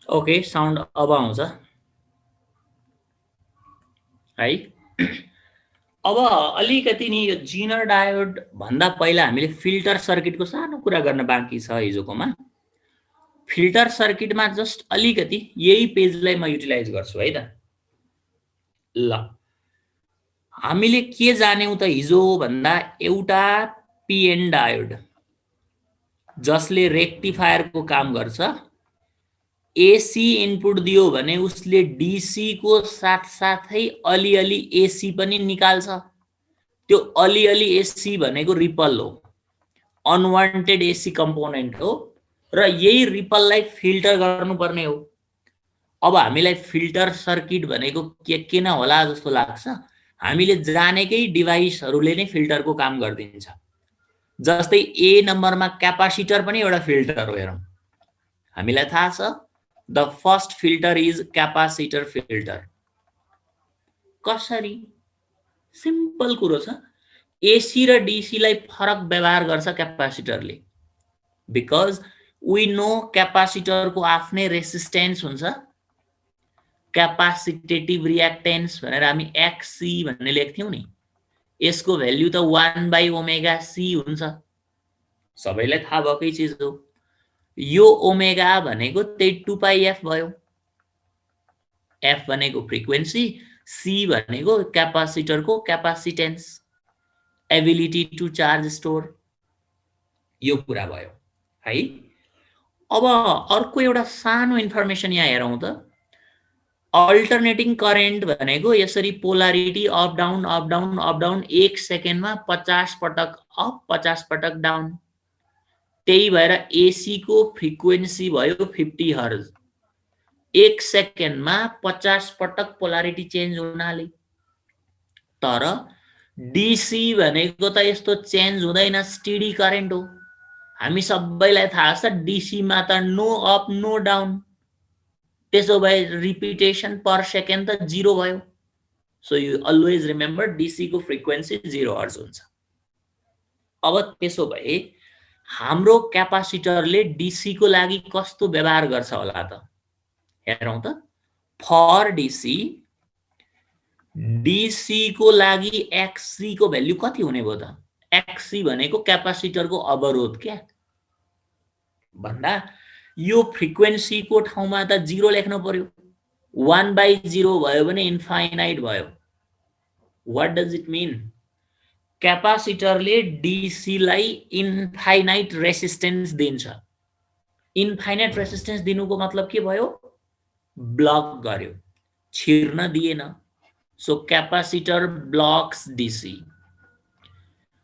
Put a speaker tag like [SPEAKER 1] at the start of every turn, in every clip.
[SPEAKER 1] Okay, sound अब आउँछ है। अब अलिकति नि यो जिनर डायोड भन्दा पहिला हामीले फिल्टर सर्किटको सानो कुरा गर्न बाँकी छ हिजोकोमा। फिल्टर सर्किटमा जस्ट अलिकति यही पेजलाई म युटिलाइज गर्छु है त। ल, हामीले के जान्यौँ त हिजो भन्दा एउटा पिएन डायोड जसले रेक्टिफायरको काम गर्छ, एसी इनपुट दियो भने उसले डीसीको साथसाथै अलिअलि एसी पनि निकाल्छ। त्यो अलिअलि एसी भनेको रिपल हो, अनवान्टेड एसी कम्पोनेन्ट हो र यही रिपललाई फिल्टर गर्नुपर्ने हो। अब हामीलाई फिल्टर सर्किट भनेको के किन होला जस्तो लाग्छ, हामीले जानेकै डिभाइसहरूले नै फिल्टरको काम गरिदिन्छ। जस्तै ए नम्बरमा क्यापासिटर पनि एउटा फिल्टर हो। हेरौँ, हामीलाई थाहा छ the first filter is capacitor filter. कसरी? सिम्पल कुरो छ, एसी र डीसीलाई फरक व्यवहार गर्छ क्यापासिटरले, बिकज वी नो क्यापासिटरको आफ्नै रेसिस्टेन्स हुन्छ, क्यापासिटेटिभ रियाक्टेन्स भनेर हामी एक्सी भन्ने लेख्थ्यौं नि, यसको भ्याल्यु त 1/ओमेगा सी हुन्छ, सबैलाई थाहा भएकै चिज हो। यो ओमेगा भनेको त्यही 2πf भयो, एफ भनेको फ्रिक्वेन्सी, सी भनेको क्यापासिटरको क्यापासिटेन्स, एबिलिटी टु चार्ज स्टोर, यो कुरा भयो है। अब अर्को एउटा सानो इन्फर्मेसन यहाँ हेरौँ त। अल्टरनेटिङ करेन्ट भनेको यसरी polarity up down up down up down 1 सेकेन्डमा 50 पटक अप 50 पटक डाउन। त्यही भएर एसी को फ्रिक्वेन्सी भयो 50 हर्ज, 1 सेकेन्डमा 50 पटक पोलारिटी चेन्ज हुनाले। तर डीसी भनेको त यस्तो चेन्ज हुँदैन, स्टेडी करेन्ट हो। हामी सबैलाई थाहा छ डीसीमा त नो अप नो डाउन, त्यसो भए रिपिटेसन पर सेकेन्ड त 0 भयो। So you always remember DC को फ्रिक्वेन्सी 0 हर्ज हुन्छ। अब त्यसो भए हाम्रो क्यापासिटरले डीसी को लागि कस्तो व्यवहार गर्छ होला त, हेरौँ त। फर डीसी, डीसी को लागि एक्सी को भ्याल्यु कति हुने भयो त? एक्सी भनेको क्यापासिटरको अवरोध क्या भन्दा यो फ्रिक्वेन्सीको ठाउँमा त 0 लेख्नु पर्यो, 1/0 भयो भने इन्फाइनाइट भयो। What does it mean? क्यापासिटरले डीसीलाई इन्फाइनाइट रेसिस्टेन्स दिन्छ। इन्फाइनाइट रेसिस्टेन्स दिनुको मतलब के भयो? ब्लक गर्यो, छिर्न दिएन। So capacitor blocks DC.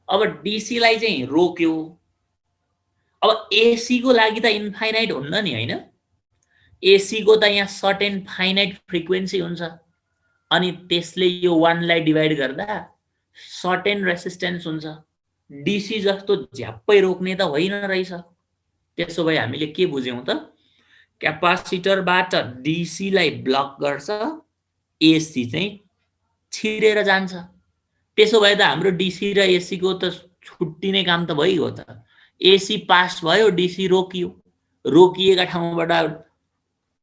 [SPEAKER 1] अब डीसीलाई चाहिँ रोक्यो। अब एसी को लागि त इन्फाइनाइट हुन्न नि, हैन? एसी को त यहाँ सर्टेन फाइनाइट फ्रिक्वेन्सी हुन्छ, अनि त्यसले यो 1 लाई डिवाइड गर्दा सर्टेन रेसिस्टेन्स हुन्छ। डीसी जस्तो झ्याप्पै रोक्ने त होइन रहेछ। त्यसो भए हामीले के बुझ्यौं त? क्यापासिटरबाट डीसी लाई ब्लक गर्छ, एसी चाहिँ छिरेर जान्छ। त्यसो भए त हाम्रो डीसी र एसी को त छुट्टिने काम त भइगयो त। एसी पास भयो, डीसी रोकियो, रोकिएका ठाउँबाट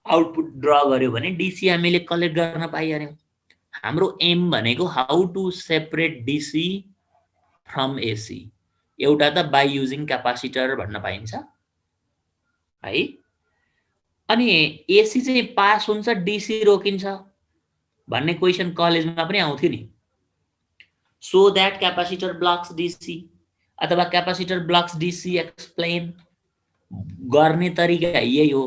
[SPEAKER 1] आउटपुट ड्र गर्यो भने डीसी हामीले कलेक्ट गर्न पाइहाल्यौं। हाम्रो एम भनेको how to separate DC from AC, एउटा त बाई युजिङ क्यापासिटर भन्न पाइन्छ है। अनि एसी चाहिँ पास हुन्छ, डीसी रोकिन्छ भन्ने क्वेशन कलेजमा पनि आउँथ्यो नि। So that capacitor blocks DC अथवा क्यापासिटर ब्लक्स डीसी एक्सप्लेन गर्ने तरिका यही हो।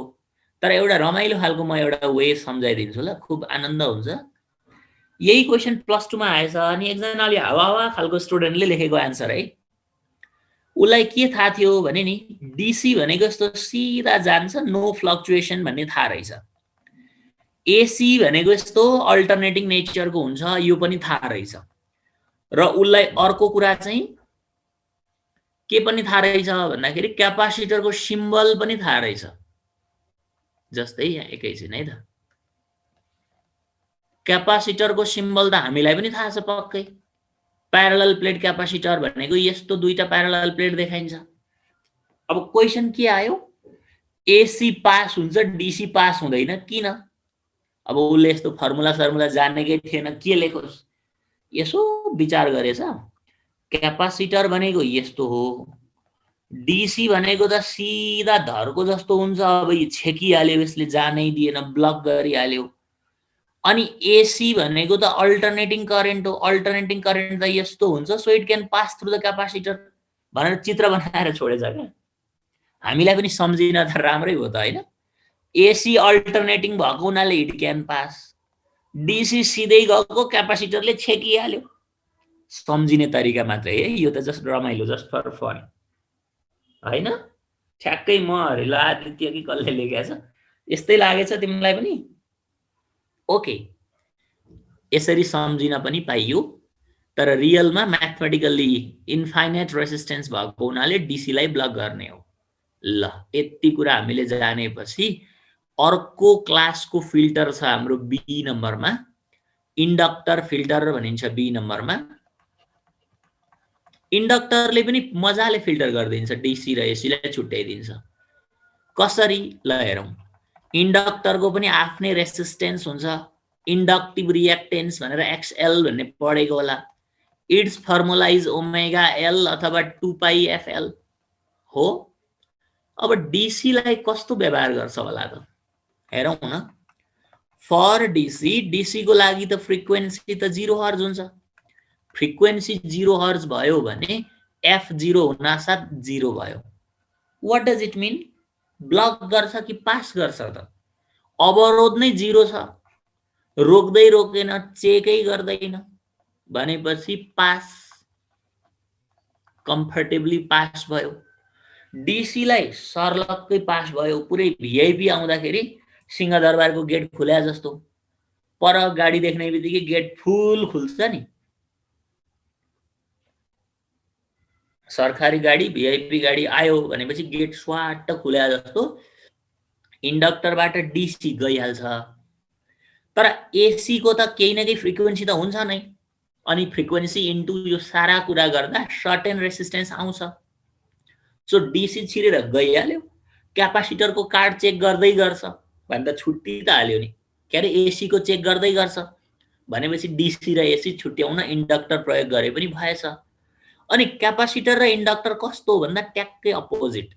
[SPEAKER 1] तर एउटा रमाइलो खालको म एउटा वे सम्झाइदिन्छु ल, खुब आनन्द हुन्छ। यही क्वेशन प्लस 2 मा आएछ अनि एकजनाले हावा खालको स्टुडेन्टले लेखेको आन्सर है। उलाई के थाहा थियो भने नि डीसी भनेको जस्तो सिधा जान्छ, नो फ्लक्चुएसन भन्ने थाहा रहेछ। एसी भनेको यस्तो अल्टरनेटिङ नेचरको हुन्छ, यो पनि थाहा रहेछ। र उलाई अर्को कुरा चाहिँ के पनि थाहा रहेछ भन्दाखेरि क्यापासिटरको सिम्बल पनि थाहा रहेछ। जस्तै यहाँ एकैछिन है त, क्यापासिटरको सिम्बल त हामीलाई पनि थाहा छ पक्कै। प्यारलल प्लेट क्यापासिटर भनेको यस्तो दुईटा प्यारलल प्लेट देखाइन्छ। अब क्वेशन के आयो? एसी पास हुन्छ डीसी पास हुँदैन किन? अब उसले यस्तो फर्मुला जानेकै थिएन, के लेखोस्? यसो विचार गरेछ। क्यापासिटर भनेको यस्तो हो, डीसी भनेको त सिधा धरको जस्तो हुन्छ, अब छेकिहाल्यो, यसले जानै दिएन, ब्लक गरिहाल्यो। अनि एसी भनेको त अल्टरनेटिङ करेन्ट हो, अल्टरनेटिङ करेन्ट त यस्तो हुन्छ, so it can pass through the capacitor भनेर चित्र बनाएर छोडेछ क्या। हामीलाई पनि सम्झिन त राम्रै हो त होइन? एसी अल्टरनेटिङ भएको हुनाले इट क्यान पास, डीसी सिधै गएको क्यापासिटरले छेकिहाल्यो। सम्झिने तरिका मात्रै है, यो त जस्ट रमाइलो, जस्ट फर फन होइन? ठ्याक्कै म हरिला आदित्य कि कसले लेखेछ, यस्तै लागेछ तिमीलाई पनि? ओके, यसरी सम्झिन पनि पाइयो, तर रियलमा म्याथमेटिकल्ली इन्फाइनाइट रेसिस्टेन्स भएको हुनाले डीसीलाई ब्लक गर्ने हो। ल, यति कुरा हामीले जानेपछि अर्को क्लासको फिल्टर छ हाम्रो बी नम्बरमा, इन्डक्टर फिल्टर भनिन्छ बी नम्बरमा। इन्डक्टरले पनि मजाले फिल्टर गरिदिन्छ, डीसी र एसीलाई छुट्याइदिन्छ। कसरी? ल हेरौँ। इन्डक्टरको पनि आफ्नै रेसिस्टेन्स हुन्छ, इन्डक्टिभ रिएक्टेन्स भनेर एक्सएल भन्ने पढेको होला। It's formula is omega L अथवा 2πfl हो। अब डीसीलाई कस्तो व्यवहार गर्छ होला त हेरौँ न। फर डीसी को लागि त फ्रिक्वेन्सी त 0 हर्ज हुन्छ। फ्रिक्वेन्सी 0 हर्ज भयो भने f0 हुनासाथ 0 भयो। What does it mean? Block गर्छ कि पास गर्छ त? अवरोध नै 0 छ, रोक्दै रोकेन, चेकै गर्दैन भनेपछि पास, कम्फर्टेबली पास भयो। डीसीलाई सर्लक्कै पास भयो, पुरै भिआइपी आउँदाखेरि सिंहदरबारको गेट खुल्या जस्तो, पर गाडी देख्ने बित्तिकै गेट फुल खुल्छ नि, सरकारी गाडी भिआइपी गाडी आयो भनेपछि गेट स्वाट खुल्या जस्तो इन्डक्टरबाट डीसी गइहाल्छ। तर एसी को त केही न केही फ्रिक्वेन्सी त हुन्छ नै, अनि फ्रिक्वेन्सी इन्टु यो सारा कुरा गर्दा सर्टेन रेसिस्टेन्स आउँछ। सो डीसी छिरेर गइहाल्यो, क्यापासिटरको कार्ड चेक गर्दै गर्छ भने त छुट्टी त हाल्यो नि, के अरे एसी को चेक गर्दै गर्छ भनेपछि डीसी र एसी छुट्याउन इन्डक्टर प्रयोग गरे पनि भएछ। अनि क्यापासिटर र इन्डक्टर कस्तो भन्दा ट्याक्कै अपोजिट।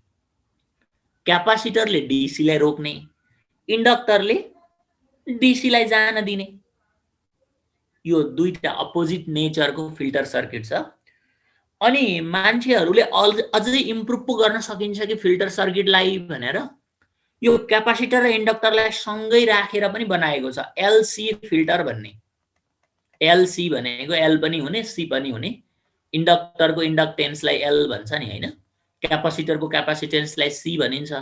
[SPEAKER 1] क्यापासिटरले डीसीलाई रोक्ने, इन्डक्टरले डीसीलाई जान दिने। यो दुईटा अपोजिट नेचरको फिल्टर सर्किट छ। अनि मान्छेहरूले अझै इम्प्रुभ पो गर्न सकिन्छ कि फिल्टर सर्किटलाई भनेर यो क्यापासिटर र इन्डक्टरलाई सँगै राखेर पनि बनाएको छ एलसी फिल्टर भन्ने। एलसी भनेको एल पनि हुने सी पनि हुने, इन्डक्टरको इन्डक्टेन्सलाई एल भन्छ नि होइन, क्यापासिटरको क्यापासिटेन्सलाई सी भनिन्छ।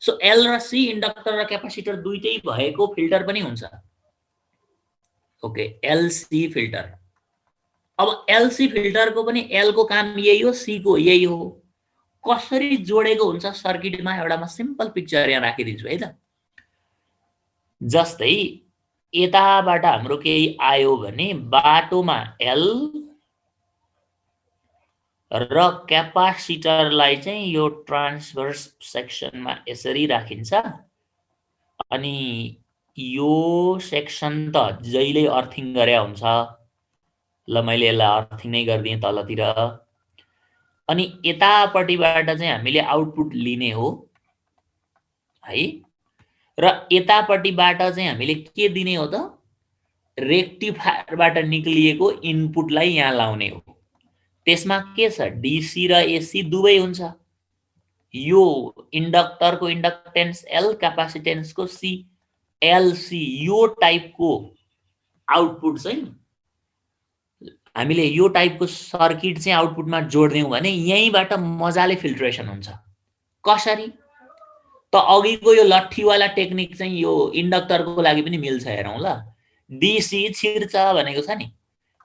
[SPEAKER 1] सो एल र सी, इन्डक्टर र क्यापासिटर दुईटै भएको फिल्टर पनि हुन्छ। Okay, LC filter. अब एलसी फिल्टरको पनि एल को काम यही हो, सी को यही हो। कसरी जोडेको हुन्छ सर्किटमा एउटा म सिम्पल पिक्चर यहाँ राखिदिन्छु है त। जस्तै यताबाट हाम्रो केही आयो भने बाटोमा एल र क्यापासिटरलाई चाहिँ यो ट्रान्सभर्स सेक्सनमा यसरी राखिन्छ। अनि यो सेक्सन त जहिले अर्थिङ गरे हुन्छ। ल मैले यसलाई अर्थिङ नै गरिदिएँ तलतिर। अनि यतापट्टिबाट चाहिँ हामीले आउटपुट लिने हो है, र यतापट्टिबाट चाहिँ हामीले के दिने हो त? रेक्टिफायरबाट निक्लिएको इनपुटलाई यहाँ लाउने हो। त्यसमा के छ? डीसी र एसी दुवै हुन्छ। यो इन्डक्टरको इन्डक्टेन्स एल, क्यापासिटेन्सको सी, एलसी, यो टाइपको आउटपुट चाहिँ हामीले यो टाइपको सर्किट चाहिँ आउटपुटमा जोड्दियौँ भने यहीँबाट मजाले फिल्ट्रेसन हुन्छ। कसरी त? अघिको यो लट्ठीवाला टेक्निक चाहिँ यो इन्डक्टरको लागि पनि मिल्छ, हेरौँ ल। डीसी छिर्छ भनेको छ नि,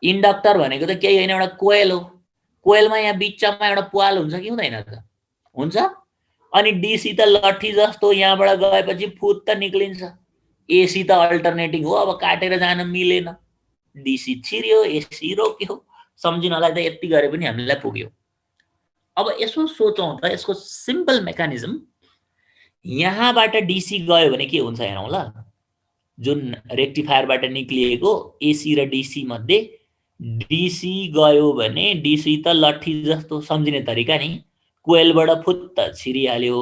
[SPEAKER 1] इन्डक्टर भनेको त केही होइन, एउटा कोइल हो। कोइलमा यहाँ बिचमा एउटा प्वाल हुन्छ कि हुँदैन त? हुन्छ। अनि डीसी त लट्ठी जस्तो यहाँबाट गएपछि फुत्त निक्लिन्छ। एसी त अल्टरनेटिङ हो, अब काटेर जान मिलेन, डीसी छिर्यो, एसी रोक्यो। सम्झिनलाई त यति गरे पनि हामीलाई पुग्यो। अब यसो सोचौँ त यसको सिम्पल मेकानिजम। यहाँबाट डीसी गयो भने के हुन्छ हेरौँ ल। जुन रेक्टिफायरबाट निक्लिएको एसी र डीसी मध्ये डीसी गयो भने डीसी त लट्ठी जस्तो सम्झिने तरिका नि, कोइलबाट फुत्त छिरिहाल्यो।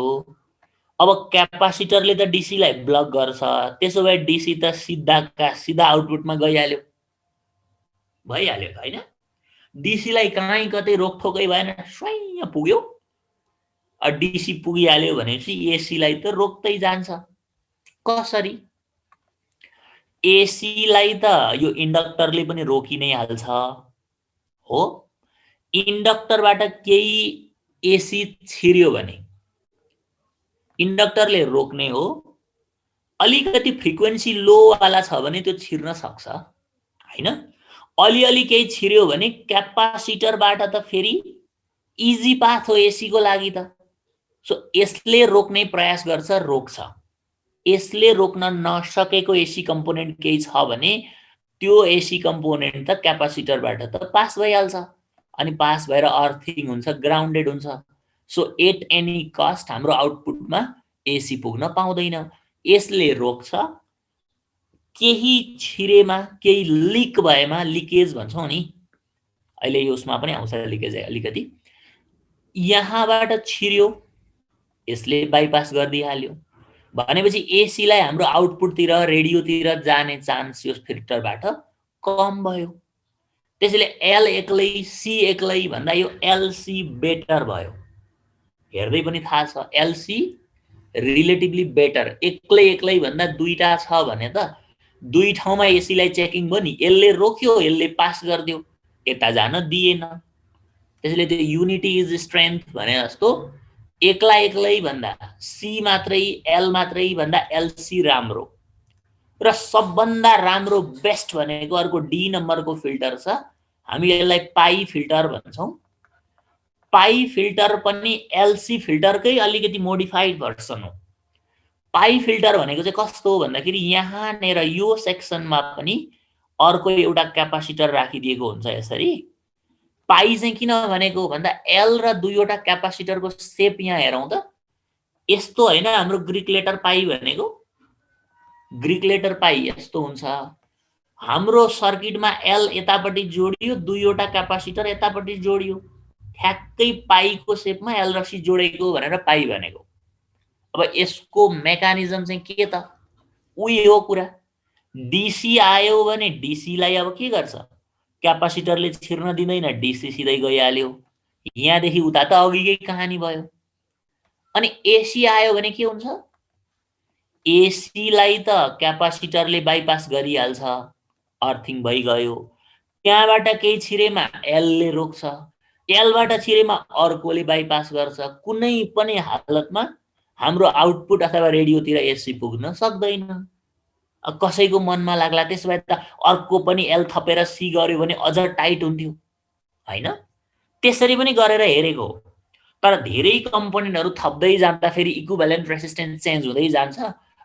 [SPEAKER 1] अब क्यापासिटरले त डीसीलाई ब्लक गर्छ, त्यसो भए डीसी त सिधा आउटपुटमा गइहाल्यो, भइहाल्यो हैन। डीसीलाई कहीँ कतै रोकठोकै भएन, स्वयं पुग्यो। डीसी पुगिहाल्यो भनेपछि एसीलाई त रोक्दै जान्छ। कसरी? एसीलाई त यो इन्डक्टरले पनि रोकि नै हाल्छ हो। इन्डक्टरबाट केही एसी छिर्यो भने इन्डक्टरले रोक्ने हो। अलिकति फ्रिक्वेन्सी लो वाला छ भने त्यो छिर्न सक्छ हैन। अलिअलि केही छिर्यो भने क्यापासिटरबाट त फेरि इजी पाथ हो एसी को लागि त। सो यसले रोक्ने प्रयास गर्छ, रोक्छ। यसले रोक्न नसकेको एसी कम्पोनेन्ट केही छ भने त्यो एसी कम्पोनेन्ट त क्यापासिटरबाट त पास भइहाल्छ, अनि पास भएर अर्थिङ हुन्छ, ग्राउन्डेड हुन्छ। सो एट एनी कस्ट हाम्रो आउटपुटमा एसी पुग्न पाउँदैन। यसले रोक्छ। केही छिरेमा, केही लिक भएमा, लिकेज भन्छौँ नि, अहिले यो उसमा पनि आउँछ लिकेज अलिकति, यहाँबाट छिर्यो, यसले बाइपास गरिदिइहाल्यो भनेपछि एसीलाई हाम्रो आउटपुटतिर, रेडियोतिर जाने चान्स यो फिल्टरबाट कम भयो। त्यसैले एल एक्लै सी एक्लै भन्दा यो एलसी बेटर भयो। हेर्दै पनि थाहा छ एलसी रिलेटिभली बेटर। एक्लै एक्लै भन्दा दुईटा छ भने त दुई ठाउँमा एसीलाई चेकिङ भयो नि, यसले रोक्यो, यसले पास गरिदियो, यता जान दिएन। त्यसैले त्यो युनिटी इज स्ट्रेन्थ भने जस्तो एक्ला एक्लै भन्दा सी मात्रै, एल मात्रै भन्दा एलसी राम्रो। र सबभन्दा राम्रो बेस्ट भनेको अर्को डी नम्बरको फिल्टर छ, हामी यसलाई पाई फिल्टर भन्छौँ। पाई फिल्टर पनि एलसी फिल्टरकै अलिकति मोडिफाइड भर्सन हो। पाई फिल्टर भनेको चाहिँ कस्तो हो भन्दाखेरि यहाँनिर यो सेक्सनमा पनि अर्को एउटा क्यापासिटर राखिदिएको हुन्छ यसरी। पाई चाहिँ किन भनेको भन्दा एल र दुईवटा क्यापासिटरको सेप यहाँ हेरौँ त, यस्तो होइन हाम्रो ग्रीक लेटर पाई भनेको। ग्रीक लेटर पाई यस्तो हुन्छ। हाम्रो सर्किटमा एल यतापट्टि जोडियो, दुईवटा क्यापासिटर यतापट्टि जोडियो, ठ्याक्कै पाईको सेपमा एल र सी जोडेको भनेर पाई भनेको। अब यसको मेकानिजम चाहिँ के त, उही हो कुरा। डीसी आयो भने डीसीलाई अब के गर्छ, क्यापासिटरले छिर्न दिँदैन, डीसी सिधै गइहाल्यो। यहाँदेखि उता त अघिकै कहानी भयो। अनि एसी आयो भने के हुन्छ, एसीलाई त क्यापासिटरले बाइपास गरिहाल्छ, अर्थिङ भइगयो। त्यहाँबाट केही छिरेमा एलले रोक्छ, एलबाट छिरेमा अर्कोले बाइपास गर्छ। कुनै पनि हालतमा हाम्रो आउटपुट अथवा रेडियोतिर एसी पुग्न सक्दैन। कसैको मनमा लाग्ला त्यसो भए त अर्को पनि एल थपेर सी गर्यो भने अझ टाइट हुन्थ्यो हैन। त्यसरी पनि गरेर हेरेको हो, तर धेरै कम्पोनेन्टहरू थप्दै जाँदा फेरि इक्विभ्यालेन्ट रेसिस्टेन्स चेन्ज हुँदै जान्छ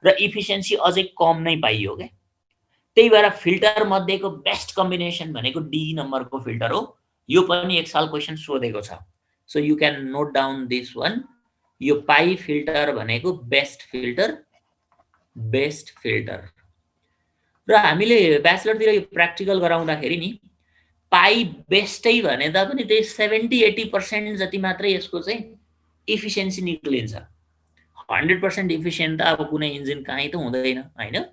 [SPEAKER 1] र इफिसियन्सी अझै कम नै पाइयो क्या। त्यही भएर फिल्टर मध्येको बेस्ट कम्बिनेसन भनेको डी नम्बरको फिल्टर हो। यो पनि एक साल क्वेसन सोधेको छ, so you can note down this one. यो पाई फिल्टर भनेको बेस्ट फिल्टर, बेस्ट फिल्टर। र हामीले ब्याचलरतिर यो प्र्याक्टिकल गराउँदाखेरि नि पाई बेस्टै भने तापनि त्यही 70-80% जति मात्रै यसको चाहिँ इफिसियन्सी निक्लिन्छ। 100% इफिसियन्ट त अब कुनै इन्जिन कहीँ त हुँदैन हैन।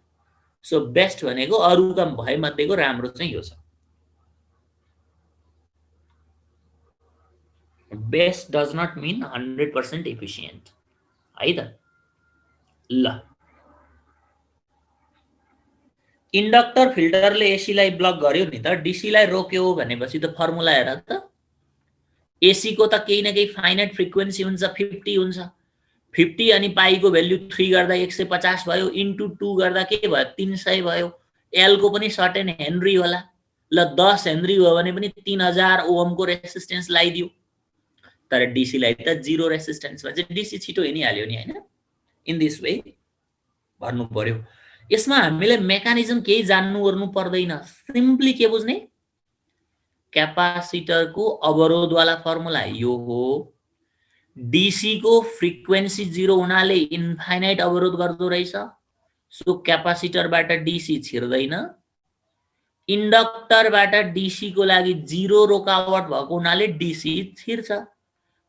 [SPEAKER 1] सो बेस्ट भनेको अरूका भए मध्येको राम्रो चाहिँ यो छ। Best does not mean 100% efficient है त। ल, इन्डक्टर फिल्टरले एसीलाई ब्लक गर्यो नि त, डीसीलाई रोक्यो भनेपछि त फर्मुला हेर त। एसी को त केही न केही फाइनाइट फ्रिक्वेन्सी हुन्छ, 50 हुन्छ। 50 अनि पाईको भ्याल्यु 3 गर्दा 150 भयो, इन्टु 2 गर्दा के भयो 300 भयो। एल को पनि सर्टेन हेनरी होला। ल 10 हेनरी हो भने पनि 3000 ओमको रेसिस्टेन्स लगाइदियो। तर डीसीलाई त 0 रेसिस्टेन्स भन्छ, डीसी छिटो हिँडिहाल्यो नि हैन। इन दिस वे भन्नु पर्यो। यसमा हामीले मेकानिजम केही जान्नु गर्नु पर्दैन, सिम्पली के बुझ्ने, क्यापासिटरको अवरोधवाला फर्मुला यो हो। डीसी को फ्रिक्वेन्सी 0 हुनाले इन्फाइनाइट अवरोध गर्दो रहेछ, सो क्यापासिटरबाट डीसी छिर्दैन। इन्डक्टरबाट डीसी को लागि 0 रोकावट भएको हुनाले डीसी छिर्छ।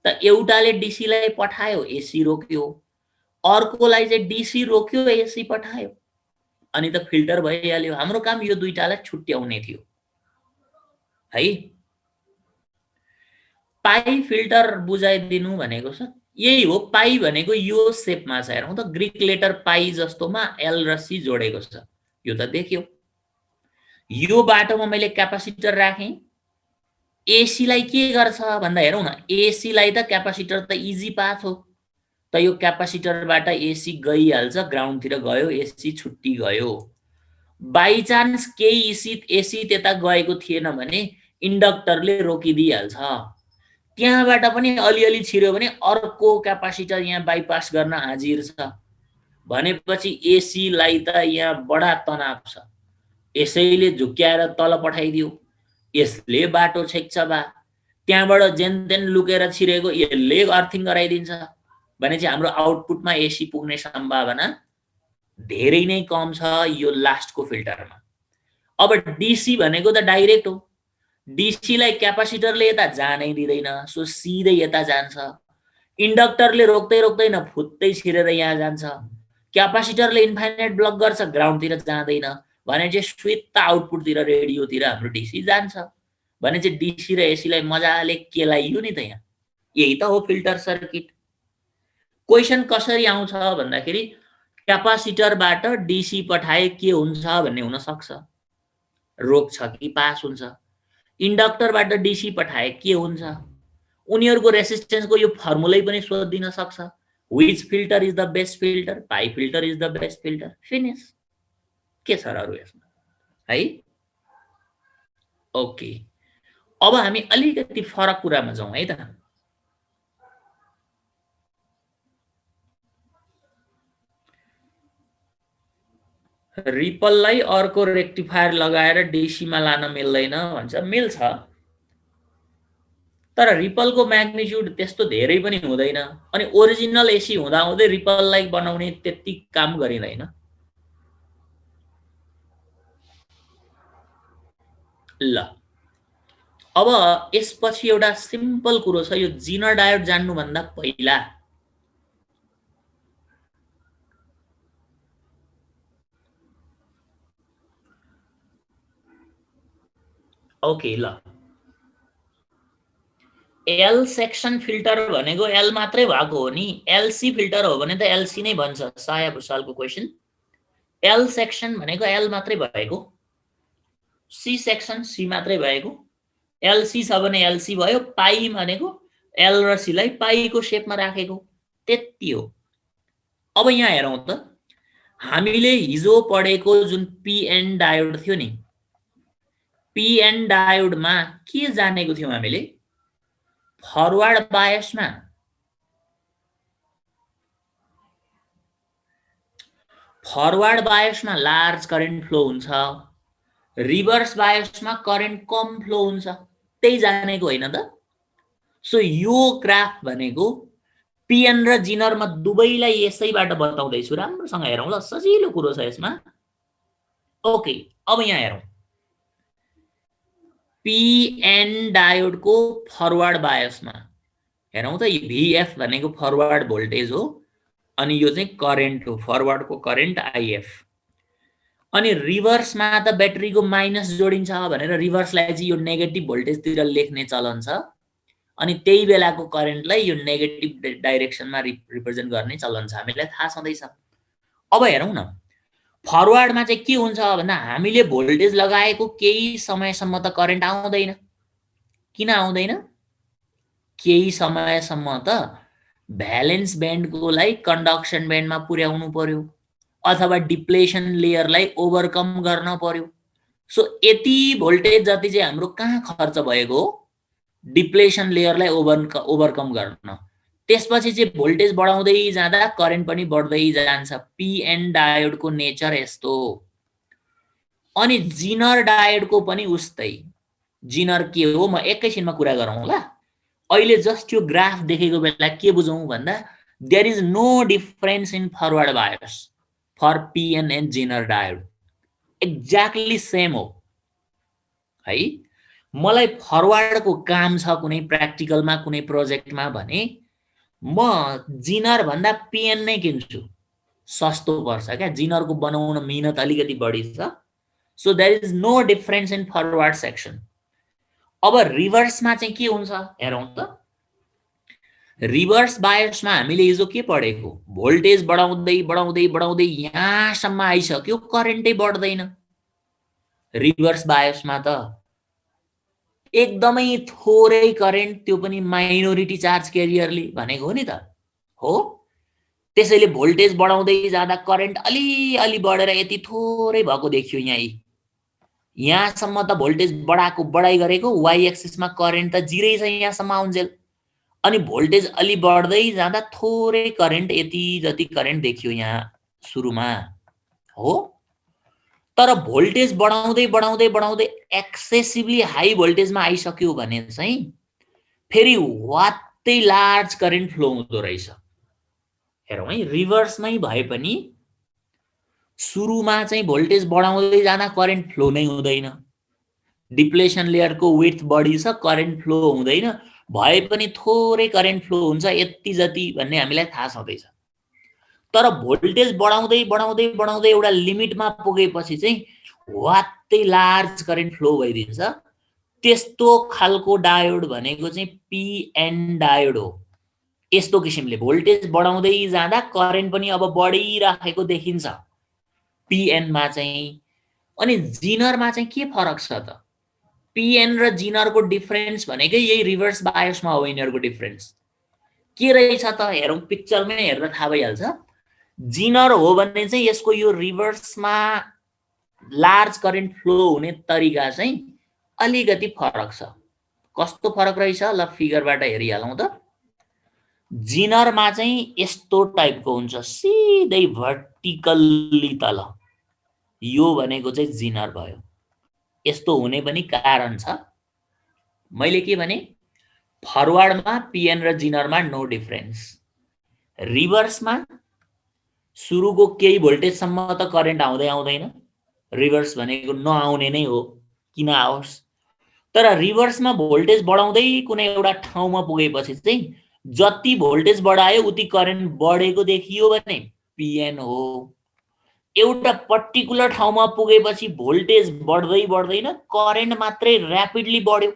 [SPEAKER 1] त एउटाले डीसी लाई पठायो, एसी रोक्यो, अर्कोलाई चाहिँ डीसी रोक्यो, एसी पठायो, अनि त फिल्टर भइहाल्यो। हाम्रो काम यो दुईटालाई छुट्याउने थियो है। पाई फिल्टर बुझाइदिनु भनेको छ, यही हो। पाई भनेको यो शेपमा छ, हेरौँ त, ग्रीक लेटर पाई जस्तोमा एल र सी जोडेको छ, यो त देख्यो। यो बाटोमा मैले क्यापासिटर राखेँ, एसी लाई के गर्छ भन्दा हेरौँ न, एसी लाई त क्यापासिटर त इजी पाथ हो, त यो क्यापासिटरबाट एसी गइहाल्छ, ग्राउन्डतिर गयो, एसी छुट्टी गयो। बाई चान्स केही एसी त्यता गएको थिएन भने इन्डक्टरले रोकिदिइहाल्छ। त्यहाँबाट पनि अलिअलि छिर्यो भने अर्को क्यापासिटर यहाँ बाइपास गर्न हाजिर छ भनेपछि एसी लाई त यहाँ बडा तनाव छ, यसैले झुक्क्याएर तल पठाइदियो, यसले बाटो छेक्छ बा, त्यहाँबाट जेनतेन लुकेर छिरेको यसले अर्थिङ गराइदिन्छ भने चाहिँ हाम्रो आउटपुटमा एसी पुग्ने सम्भावना धेरै नै कम छ यो लास्टको फिल्टरमा। अब डीसी भनेको त डाइरेक्ट हो, डीसी लाई क्यापासिटरले यता जानै दिँदैन, सो सिधै यता जान्छ। इन्डक्टरले रोक्दै रोक्दैन, फुत्तै छिरेर यहाँ जान्छ। क्यापासिटरले इन्फाइनाइट ब्लक गर्छ, ग्राउन्डतिर जाँदैन भने चाहिँ स्वित आउटपुटतिर रेडियोतिर हाम्रो डीसी जान्छ भने चाहिँ डीसी र एसी लाई मजाले केलाइयो नि त। यहाँ यही त हो फिल्टर सर्किट। क्वेशन कसरी आउँछ भन्दाखेरि क्यापासिटरबाट डीसी पठाए के हुन्छ भन्ने हुन सक्छ, रोक्छ कि पास हुन्छ। इन्डक्टरबाट डीसी पठाए के हुन्छ, उनीहरुको रेसिस्टेन्सको यो फर्मुलै पनि सोधिदिन सक्छ, which filter is the best filter, pie filter is the best filter, finish. के छ र अरु यसमा है। ओके, अब हामी अलिकति फरक कुरामा जाउँ है त। रिपललाई अर्को रेक्टिफायर लगाएर डीसीमा लान मिल्दैन भन्छ, मिल्छ, तर रिपलको म्याग्निट्युड त्यस्तो धेरै पनि हुँदैन, अनि ओरिजिनल एसी हुँदा हुँदै रिपललाई बनाउने त्यति काम गरिँदैन। ल अब यसपछि एउटा सिम्पल कुरो छ, यो जिनर डायोड जान्नु भन्दा पहिला ओके ल, एल सेक्सन फिल्टर भनेको एल मात्रै भएको हो नि, एलसी फिल्टर हो भने त एलसी नै भन्छ। साया भुसालको क्वेशन, एल सेक्सन भनेको एल मात्रै भएको, सी सेक्सन सी मात्रै भएको, एलसी छ भने एलसी भयो, पाई भनेको एल र सी लाई पाईको शेपमा राखेको, त्यति हो। अब यहाँ हेरौँ त, हामीले हिजो पढेको जुन पीएन डायोड थियो नि, पीएन डायोडमा के जानेको थियौं हामीले, फरवर्ड बायसमा लार्ज करेन्ट फ्लो हुन्छ, रिभर्स बायसमा करेन्ट कम फ्लो हुन्छ, त्यही जानेको होइन त। सो यो ग्राफ भनेको पीएन र जिनरमा दुवैलाई यसैबाट बताउँदैछु, राम्रोसँग हेरौँ ल, सजिलो कुरो छ यसमा। ओके, अब यहाँ हेरौँ, पीएन डायोडको फरवर्ड बायसमा हेरौँ त, भीएफ भनेको फरवर्ड भोल्टेज हो, अनि यो चाहिँ करेन्ट हो, फरवर्डको करेन्ट आईएफ। अनि रिभर्समा त ब्याट्रीको माइनस जोडिन्छ भनेर रिभर्सलाई चाहिँ यो नेगेटिभ भोल्टेजतिर लेख्ने चलन छ, अनि त्यही बेलाको करेन्टलाई यो नेगेटिभ डाइरेक्सनमा रिप्रेजेन्ट गर्ने चलन छ, हामीलाई थाहा छँदैछ। अब हेरौँ न, फरवर्डमा चाहिँ के हुन्छ भन्दा हामीले भोल्टेज लगाएको केही समयसम्म त करेन्ट आउँदैन। किन आउँदैन? केही समयसम्म त भ्यालेन्स ब्यान्डकोलाई कन्डक्सन ब्यान्डमा पुर्याउनु पर्यो अथवा डिप्लेसन लेयरलाई ओभरकम गर्न पर्यो। सो यति भोल्टेज जति चाहिँ हाम्रो कहाँ खर्च भएको हो, डिप्लेसन लेयरलाई ओभरकम गर्न। त्यसपछि चाहिँ भोल्टेज बढाउँदै जाँदा करेन्ट पनि बढ्दै जान्छ। पीएन डायोडको नेचर यस्तो। अनि जिनर डायोडको पनि उस्तै। जिनर के हो म एकैछिनमा कुरा गरौँ ल। अहिले जस्ट यो ग्राफ देखेको बेला के बुझौँ भन्दा there is no difference in forward bias for PN and Zener diode, exactly same हो है। मलाई फरवर्डको काम छ कुनै प्र्याक्टिकलमा कुनै प्रोजेक्टमा भने म जिनर भन्दा पिएन नै किन्छु, सस्तो पर्छ क्या, जिनरको बनाउन मिहिनेत अलिकति बढी छ। So there is no difference in forward section. अब रिभर्समा चाहिँ के हुन्छ हेरौँ त। रिभर्स बायसमा हामीले हिजो के पढेको, भोल्टेज बढाउँदै बढाउँदै बढाउँदै यहाँसम्म आइसक्यो, करेन्टै बढ्दैन। रिभर्स बायसमा त एकदमै थोरै करेन्ट, त्यो पनि माइनोरिटी चार्ज क्यारियरले भनेको हो नि त हो। त्यसैले भोल्टेज बढाउँदै जाँदा करेन्ट अलि बढेर यति थोरै भएको देखियो। यहाँसम्म त भोल्टेज बढाएको बढाइ गरेको, वाइ एक्सिसमा करेन्ट त जिरै छ यहाँसम्म आउन्जेल। अनि भोल्टेज अलि बढ्दै जाँदा थोरै करेन्ट, यति जति करेन्ट देखियो यहाँ सुरुमा हो। तर भोल्टेज बढाउँदै बढाउँदै बढाउँदै एक्सेसिभली हाई भोल्टेजमा आइसक्यो भने चाहिँ फेरि वात्तै लार्ज करेन्ट फ्लो हुँदो रहेछ। हेरौँ है, रिभर्समै भए पनि सुरुमा चाहिँ भोल्टेज बढाउँदै जाँदा करेन्ट फ्लो नै हुँदैन, डिप्लेसन लेयरको विड्थ बढी छ, करेन्ट फ्लो हुँदैन, भए पनि थोरै करेन्ट फ्लो हुन्छ, यति जति भन्ने हामीलाई थाहा छँदैछ। तर भोल्टेज बढाउँदै बढाउँदै बढाउँदै एउटा लिमिटमा पुगेपछि चाहिँ वात्तै लार्ज करेन्ट फ्लो भइदिन्छ। त्यस्तो खालको डायोड भनेको चाहिँ पिएन डायोड हो। यस्तो किसिमले भोल्टेज बढाउँदै जाँदा करेन्ट पनि अब बढिराखेको देखिन्छ पिएनमा चाहिँ। अनि जिनरमा चाहिँ के फरक छ त? पिएन र जिनरको डिफरेन्स भनेकै यही रिभर्स बायसमा हो। यिनीहरूको डिफरेन्स के रहेछ त हेरौँ, पिक्चरमै हेर्दा थाहा भइहाल्छ। जिनर हो भने चाहिँ यसको यो रिभर्समा लार्ज करेन्ट फ्लो हुने तरिका चाहिँ अलिकति फरक छ। कस्तो फरक रहेछ ल फिगरबाट हेरिहालौँ त। जिनरमा चाहिँ यस्तो टाइपको हुन्छ, सिधै भर्टिकल्ली तल, यो भनेको चाहिँ जिनर भयो। यस्तो हुने पनि कारण छ। मैले के भने फरवर्डमा पिएन र जिनरमा नो डिफरेन्स, रिभर्समा सुरुको केही भोल्टेजसम्म त करेन्ट आउँदै आउँदैन, रिभर्स भनेको नआउने नै हो, किन आओस्। तर रिभर्समा भोल्टेज बढाउँदै कुनै एउटा ठाउँमा पुगेपछि चाहिँ जति भोल्टेज बढायो उति करेन्ट बढेको देखियो भने पिएन हो। एउटा पर्टिकुलर ठाउँमा पुगेपछि भोल्टेज बढ्दै बढ्दैन, करेन्ट मात्रै ऱ्यापिडली बढ्यो,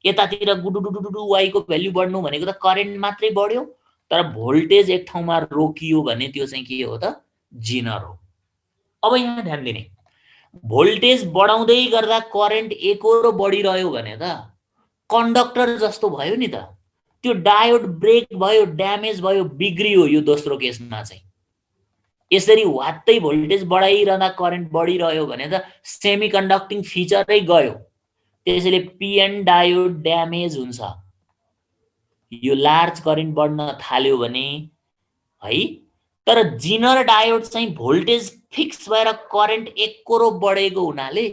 [SPEAKER 1] यतातिर गुडुडुडुडु वाइको भ्याल्यु बढ्नु भनेको त करेन्ट मात्रै बढ्यो, तर भोल्टेज एक ठाउँमा रोकियो भने त्यो चाहिँ के हो त? जिनर हो। अब यहाँ ध्यान दिने, भोल्टेज बढाउँदै गर्दा करेन्ट एकरो बढिरह्यो भने त कन्डक्टर जस्तो भयो नि त, त्यो डायोड ब्रेक भयो, ड्यामेज भयो, बिग्रियो। यो दोस्रो केसमा चाहिँ यसरी वात्तै भोल्टेज बढाइरहँदा करेन्ट बढिरह्यो भने त सेमी कन्डक्टिङ फिचरै गयो। त्यसैले पिएन डायोड ड्यामेज हुन्छ। यो लार्ज करेन्ट बढ्न थाल्यो भने है। तर जिनर डायोड चाहिँ भोल्टेज फिक्स भएर करेन्ट एकरो बढेको हुनाले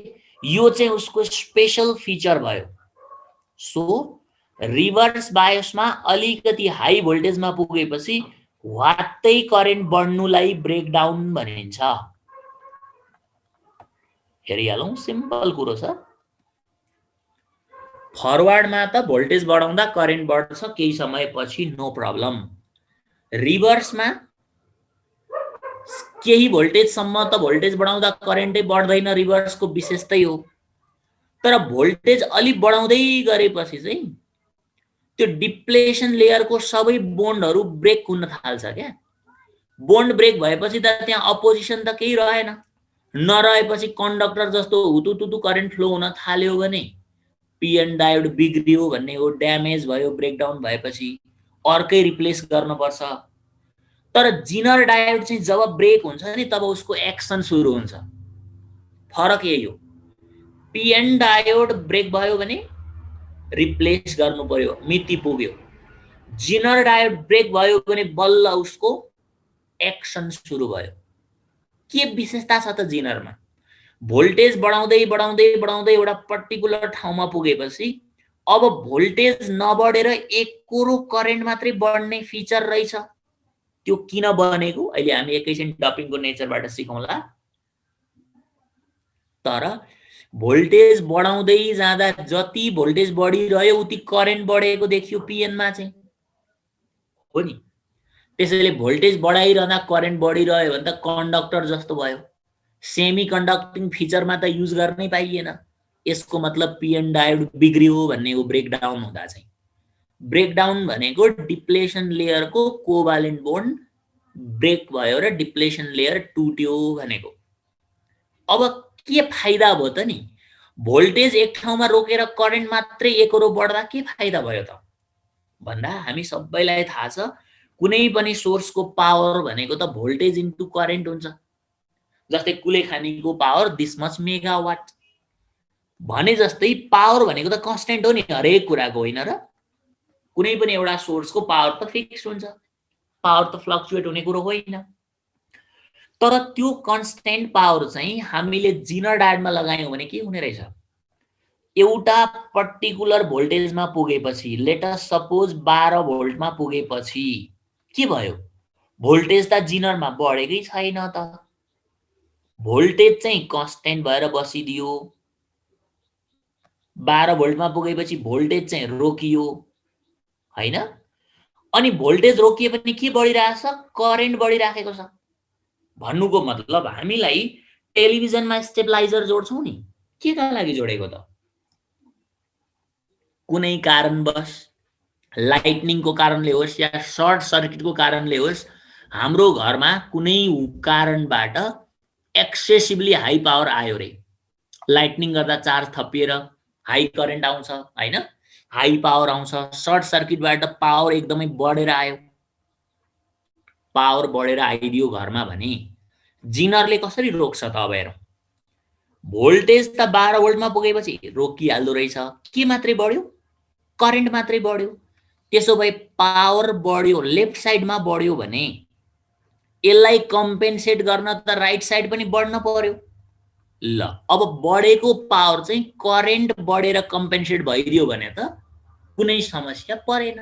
[SPEAKER 1] यो चाहिँ उसको स्पेशल फिचर भयो। सो रिभर्स बायसमा अलिकति हाई भोल्टेजमा पुगेपछि वात्तै करेन्ट बढ्नुलाई ब्रेकडाउन भनिन्छ। हेरिहालौँ, सिम्पल कुरो छ। फरवर्डमा त भोल्टेज बढाउँदा करेन्ट बढ्छ, केही समयपछि नो प्रब्लम। रिभर्समा केही भोल्टेजसम्म त भोल्टेज बढाउँदा करेन्टै बढ्दैन, रिभर्सको विशेषतै हो। तर भोल्टेज अलि बढाउँदै गरेपछि चाहिँ त्यो डिप्लेसन लेयरको सबै बोन्डहरू ब्रेक हुन थाल्छ क्या। बोन्ड ब्रेक भएपछि त त्यहाँ अपोजिसन त केही रहेन, नरहेपछि कन्डक्टर जस्तो हुतुतुतु करेन्ट फ्लो हुन थाल्यो भने पिएन डायोड बिग्रियो भन्ने हो, ड्यामेज भयो, ब्रेकडाउन भएपछि अर्कै रिप्लेस गर्नुपर्छ। तर जिनर डायोड चाहिँ जब ब्रेक हुन्छ नि तब उसको एक्सन सुरु हुन्छ। फरक यही हो। पिएन डायोड ब्रेक भयो भने रिप्लेस गर्नु पर्यो, मिति पुग्यो। जिनर डायोड ब्रेक भयो भने बल्ल उसको एक्सन सुरु भयो। के विशेषता छ त जिनरमा? भोल्टेज बढाउँदै बढाउँदै बढाउँदै एउटा पर्टिकुलर ठाउँमा पुगेपछि अब भोल्टेज नबढेर एकोरो करेन्ट मात्रै बढ्ने फिचर रहेछ, त्यो किन बनेको अहिले हामी एकैछिन डपिङको नेचरबाट सिकौँला। तर भोल्टेज बढाउँदै जाँदा जति भोल्टेज बढिरह्यो उति करेन्ट बढेको देखियो पिएनमा चाहिँ, हो नि। त्यसैले भोल्टेज बढाइरहँदा करेन्ट बढिरह्यो भने त कन्डक्टर जस्तो भयो, सेमी कन्डक्टिङ फिचरमा त युज गर्नै पाइएन। यसको मतलब पिएन डायोड बिग्रियो भन्ने हो ब्रेकडाउन हुँदा चाहिँ। ब्रेकडाउन भनेको डिप्लेसन लेयरको कोभालेन्ट बोन्ड ब्रेक भयो र डिप्लेसन लेयर टुट्यो भनेको। अब के फाइदा भयो त नि, भोल्टेज एक ठाउँमा रोकेर करेन्ट मात्रै एकरो बढ्दा के फाइदा भयो त भन्दा हामी सबैलाई थाहा छ कुनै पनि सोर्सको पावर भनेको त भोल्टेज इन्टु करेन्ट हुन्छ। जस्तै कुलेखानीको पावर दिस मच मेगावाट भने जस्तै पावर भनेको त कन्स्टेन्ट हो नि हरेक कुराको, होइन र? कुनै पनि एउटा सोर्सको पावर त फिक्स हुन्छ, पावर त फ्लक्चुएट हुने कुरो होइन। तर त्यो कन्स्टेन्ट पावर चाहिँ हामीले जिनर डायोडमा लगायौँ भने के हुने रहेछ, एउटा पर्टिकुलर भोल्टेजमा पुगेपछि, लेट अस सपोज 12 भोल्टमा पुगेपछि के भयो, भोल्टेज त जिनरमा बढेकै छैन त, भोल्टेज चाहिँ कन्स्टेन्ट भएर बसिदियो। 12 भोल्टमा पुगेपछि भोल्टेज चाहिँ रोकियो, हैन? अनि भोल्टेज रोकिए पनि के बढिरहेछ, करेन्ट बढिराखेको छ। भन्नुको मतलब हामीलाई टेलिभिजनमा स्टेबलाइजर जोड्छौं नि, के का लागि जोडेको त, कुनै कारणवश लाइटनिङको कारणले होस् या सर्ट सर्किटको कारणले होस्, हाम्रो घरमा कुनै कारणबाट एक्सेसिभली हाई पावर आयो रे, लाइटनिङ गर्दा चार्ज थपिएर हाई करेन्ट आउँछ, हैन? हाई पावर आउँछ, सर्ट सर्किटबाट पावर एकदमै बढेर आयो, पावर बढेर आइदियो घरमा भने जिनरले कसरी रोक्छ त? अब हेरौँ, भोल्टेज त 12 भोल्टमा पुगेपछि रोकिहाल्दो रहेछ, के मात्रै बढ्यो, करेन्ट मात्रै बढ्यो। त्यसो भए पावर बढ्यो, लेफ्ट साइडमा बढ्यो भने यसलाई कम्पेन्सेट गर्न त राइट साइड पनि बढ्न पर्यो। ल अब बढेको पावर चाहिँ करेन्ट बढेर कम्पेन्सेट भइदियो भने त कुनै समस्या परेन,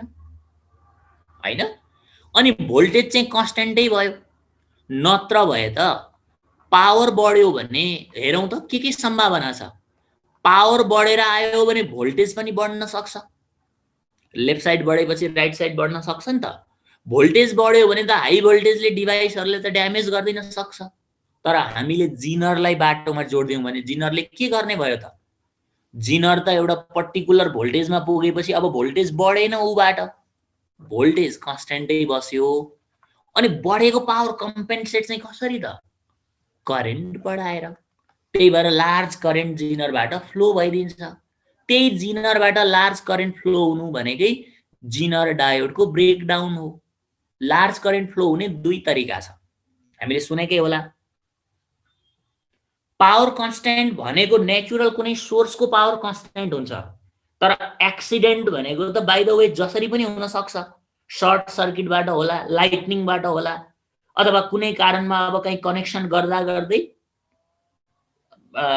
[SPEAKER 1] हैन? अनि भोल्टेज चाहिँ कन्स्टेन्टै भयो, नत्र भए त पावर बढ्यो भने हेरौँ त के सम्भावना छ, पावर बढेर आयो भने भोल्टेज पनि बढ्न सक्छ, लेफ्ट साइड बढेपछि राइट साइड बढ्न सक्छ नि त। भोल्टेज बढ्यो भने त हाई भोल्टेजले डिभाइसहरूले त ड्यामेज गर्दिन सक्छ, तर हामीले जिनरलाई बाटोमा जोड्दियौँ भने जिनरले के गर्ने भयो त, जिनर त एउटा पर्टिकुलर भोल्टेजमा पुगेपछि अब भोल्टेज बढेन, उबाट भोल्टेज कन्स्टेन्टै बस्यो। अनि बढेको पावर कम्पेन्सेट चाहिँ कसरी त, करेन्ट बढाएर। त्यही भएर लार्ज करेन्ट जिनरबाट फ्लो भइदिन्छ। त्यही जिनरबाट लार्ज करेन्ट फ्लो हुनु भनेकै जिनर डायोडको ब्रेकडाउन हो। लार्ज करेन्ट फ्लो हुने दुई तरिका छ, हामीले सुनेकै होला। पावर कन्स्टेन्ट भनेको नेचुरल कुनै सोर्सको पावर कन्स्टेन्ट हुन्छ, तर एक्सिडेन्ट भनेको त बाइ द वे जसरी पनि हुन सक्छ, सर्ट सर्किटबाट होला, लाइटनिङबाट होला, अथवा कुनै कारणमा अब कहीँ कनेक्सन गर्दा गर्दै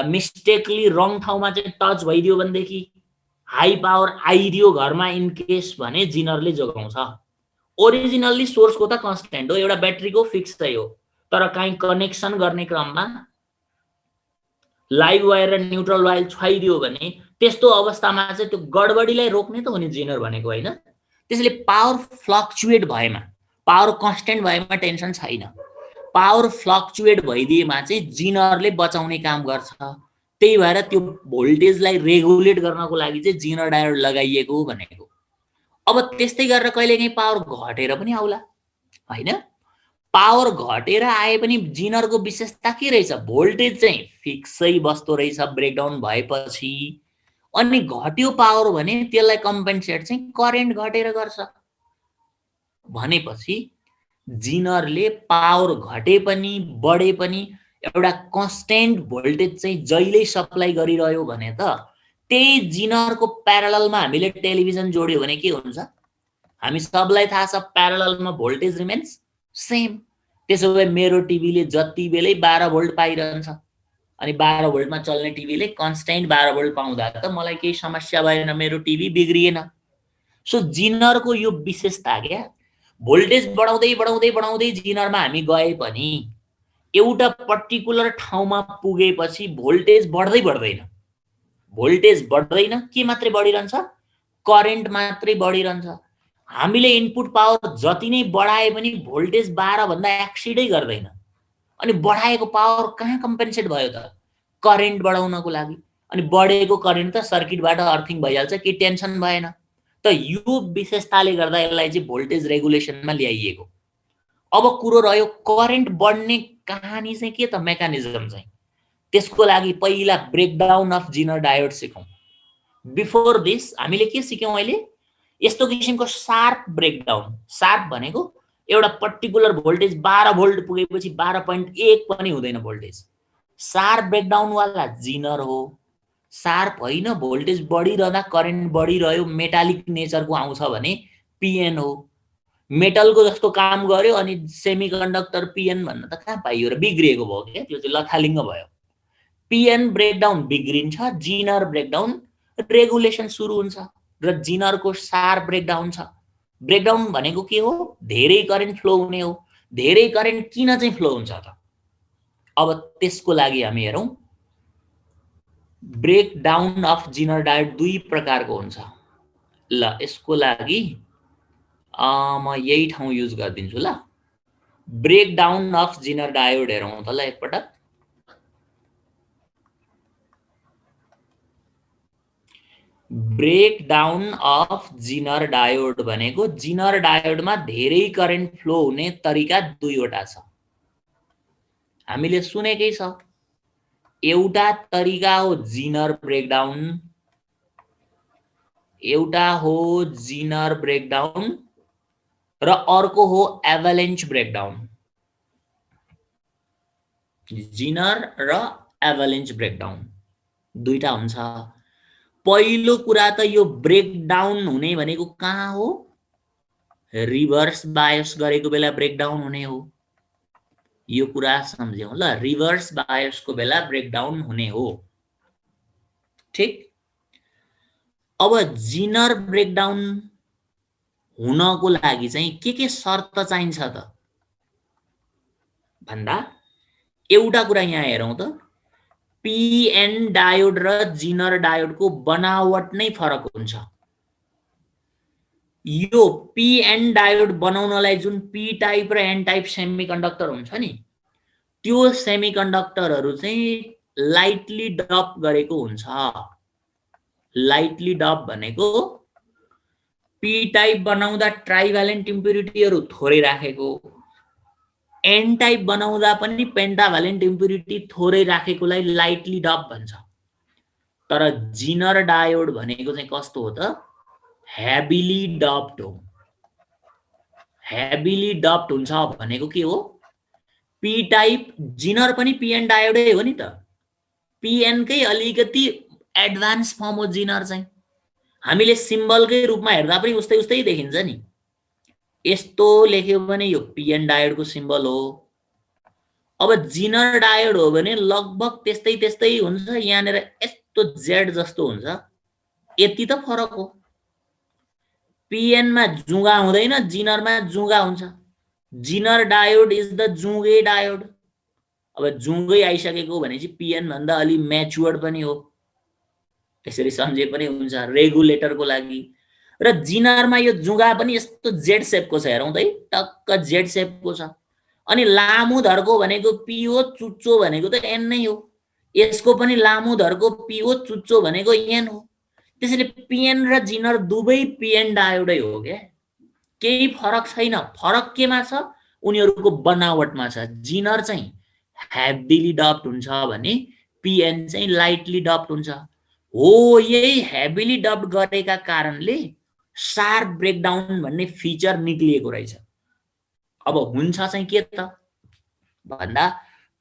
[SPEAKER 1] मिस्टेकली रङ ठाउँमा चाहिँ टच भइदियो भनेदेखि हाई पावर आइदियो घरमा इन केस भने जिनरले जोगाउँछ। ओरिजिनल्ली सोर्सको त कन्स्टेन्ट हो, एउटा ब्याट्रीको फिक्स चाहिँ हो, तर कहीँ कनेक्सन गर्ने क्रममा लाइभ वायर र न्युट्रल वायर छुवाइदियो भने त्यस्तो अवस्थामा चाहिँ त्यो गडबडीलाई रोक्ने त हो नि जिनर भनेको, होइन? त्यसैले पावर फ्लक्चुएट भएमा, पावर कन्स्टेन्ट भएमा टेन्सन छैन, पावर फ्लक्चुएट भइदिएमा चाहिँ जिनरले बचाउने काम गर्छ। त्यही भएर त्यो भोल्टेजलाई रेगुलेट गर्नको लागि चाहिँ जिनर डायोड लगाइएको भनेको। अब त्यस्तै गरेर कहिलेकाहीँ पावर घटेर पनि आउला, होइन? पावर घटेर आए पनि जिनरको विशेषता के रहेछ, भोल्टेज चाहिँ फिक्सै बस्दो रहेछ ब्रेकडाउन भएपछि। अनि घट्यो पावर भने त्यसलाई कम्पेन्सेट चाहिँ करेन्ट घटेर गर्छ भनेपछि जिनरले पावर घटे पनि बढे पनि एउटा कन्स्टेन्ट भोल्टेज चाहिँ जहिले सप्लाई गरिरह्यो भने त त्यही जिनरको प्यारललमा हामीले टेलिभिजन जोड्यो भने के हुन्छ, हामी सबलाई थाहा छ प्यारललमा भोल्टेज रिमेन्स सेम। त्यसो भए मेरो टिभीले जति बेलै 12 भोल्ट पाइरहन्छ, अनि 12 भोल्टमा चल्ने टिभीले कन्स्ट्यान्ट 12 भोल्ट पाउँदा त मलाई केही समस्या भएन, मेरो टिभी बिग्रिएन। सो जिनरको यो विशेषता क्या, भोल्टेज बढाउँदै बढाउँदै बढाउँदै जिनरमा हामी गए पनि एउटा पर्टिकुलर ठाउँमा पुगेपछि भोल्टेज बढ्दै बढ्दैन, भोल्टेज बढ्दैन, के मात्रै बढिरहन्छ, करेन्ट मात्रै बढिरहन्छ। हामीले इनपुट पावर जति नै बढाए पनि भोल्टेज 12 भन्दा एक्सिडै गर्दैन। अनि बढाएको पावर कहाँ कम्पेन्सेट भयो त, करेन्ट बढाउनको लागि। अनि बढेको करेन्ट त सर्किटबाट अर्थिङ भइहाल्छ, के टेन्सन भएन। त यो विशेषताले गर्दा यसलाई चाहिँ भोल्टेज रेगुलेसनमा ल्याइएको। अब कुरो रह्यो करेन्ट बढ्ने कहानी चाहिँ के त, मेकानिजम चाहिँ, त्यसको लागि पहिला ब्रेकडाउन अफ जिनर डायोड सिकौँ। बिफोर दिस हामीले के सिक्यौँ अहिले, यस्तो किसिमको शार्प ब्रेकडाउन। शार्प भनेको एउटा पर्टिकुलर भोल्टेज 12 भोल्ट पुगेपछि 12.1 पनि हुँदैन भोल्टेज। शार्प ब्रेकडाउन वाला जिनर हो। शार्प होइन, भोल्टेज बढिरहँदा करेन्ट बढिरह्यो, मेटालिक नेचरको आउँछ भने पिएन हो। मेटलको जस्तो काम गर्यो अनि सेमिकन्डक्टर पिएन भन्न त कहाँ पाइयो र, बिग्रिएको भयो क्या, त्यो चाहिँ लथालिङ्ग भयो। पिएन ब्रेकडाउन बिग्रिन्छ, जिनर ब्रेकडाउन रेगुलेसन सुरु हुन्छ र जिनरको शार्प ब्रेकडाउन छ। ब्रेकडाउन भनेको के हो, धेरै करेन्ट फ्लो हुने हो। धेरै करेन्ट किन चाहिँ फ्लो हुन्छ त, अब त्यसको लागि हामी हेरौँ। ब्रेकडाउन अफ जिनर डायोड दुई प्रकारको हुन्छ। ल यसको लागि म यही ठाउँ युज गरिदिन्छु। ल ब्रेकडाउन अफ जिनर डायोड हेरौँ त ल एकपटक। ब्रेकडाउन अफ जिनर डायोड भनेको जिनर डायोडमा धेरै करेन्ट फ्लो हुने तरिका दुईवटा छ, हामीले सुनेकै छ। एउटा तरिका हो जिनर ब्रेकडाउन, एउटा हो जिनर ब्रेकडाउन र अर्को हो एभालेन्च ब्रेकडाउन। जिनर र एभालेन्च ब्रेकडाउन दुईटा हुन्छ। पहिलो कुरा त यो ब्रेकडाउन हुने भनेको कहाँ हो, रिभर्स बायस गरेको बेला ब्रेकडाउन हुने हो। यो कुरा सम्झ्यौं ल, रिभर्स बायसको बेला ब्रेकडाउन हुने हो। ठीक। अब जिनर ब्रेकडाउन हुनको लागि चाहिँ के शर्त चाहिन्छ त भन्दा, एउटा कुरा यहाँ हेरौँ त, पिएन डायोड र जिनर डायोडको बनावट नै फरक हुन्छ। यो पिएन डायोड बनाउनलाई जुन पी टाइप र एन टाइप सेमिकन्डक्टर हुन्छ नि, त्यो सेमिकन्डक्टरहरू चाहिँ लाइटली डप गरेको हुन्छ। लाइटली डप भनेको पी टाइप बनाउँदा ट्राइभ्यालेन्ट इम्प्युरिटीहरू थोरै राखेको, एन टाइप बनाउँदा पनि पेन्टाभ्यालेन्ट इम्प्युरिटी थोरै राखेकोलाई लाइटली डप भन्छ। तर जिनर डायोड भनेको चाहिँ कस्तो हो त, हेभिली डप्ड हो। हेभिली डप्ड हुन्छ भनेको के हो, पी टाइप, जिनर पनि पिएन डायोडै हो नि त, पिएन कै अलिकति एडभान्स फर्म हो जिनर चाहिँ। हामीले सिम्बलकै रूपमा हेर्दा पनि उस्तै उस्तै देखिन्छ नि। यस्तो लेख्यो भने यो पिएन डायोडको सिम्बल हो। अब जिनर डायोड हो भने लगभग त्यस्तै त्यस्तै हुन्छ, यहाँनिर यस्तो जेड जस्तो हुन्छ, यति त फरक हो। पिएनमा जुगा हुँदैन, जिनरमा जुगा हुन्छ। जिनर डायोड इज द जुगे डायोड। अब जुगै आइसकेको भनेपछि पिएन भन्दा अलि म्याच्योर्ड पनि हो, त्यसरी सम्झे पनि हुन्छ रेगुलेटरको लागि। र जिनरमा यो जुगा पनि यस्तो जेड सेपको छ, हेरौँ त है, टक्क जेड सेपको छ। अनि लामो धरको भनेको पी हो, चुच्चो भनेको त एन नै हो। यसको पनि लामो धरको पी हो, चुच्चो भनेको एन हो। त्यसैले पिएन र जिनर दुवै पिएन डायोडै हो क्या, केही फरक छैन। फरक केमा छ, उनीहरूको बनावटमा छ। जिनर चाहिँ हेभिली डप्ड हुन्छ भने पिएन चाहिँ लाइटली डप्ड हुन्छ। हो, यही हेभिली डप्ड गरेका कारणले शार्प ब्रेकडाउन भन्ने फिचर निक्लिएको रहेछ। अब हुन्छ चाहिँ के त भन्दा,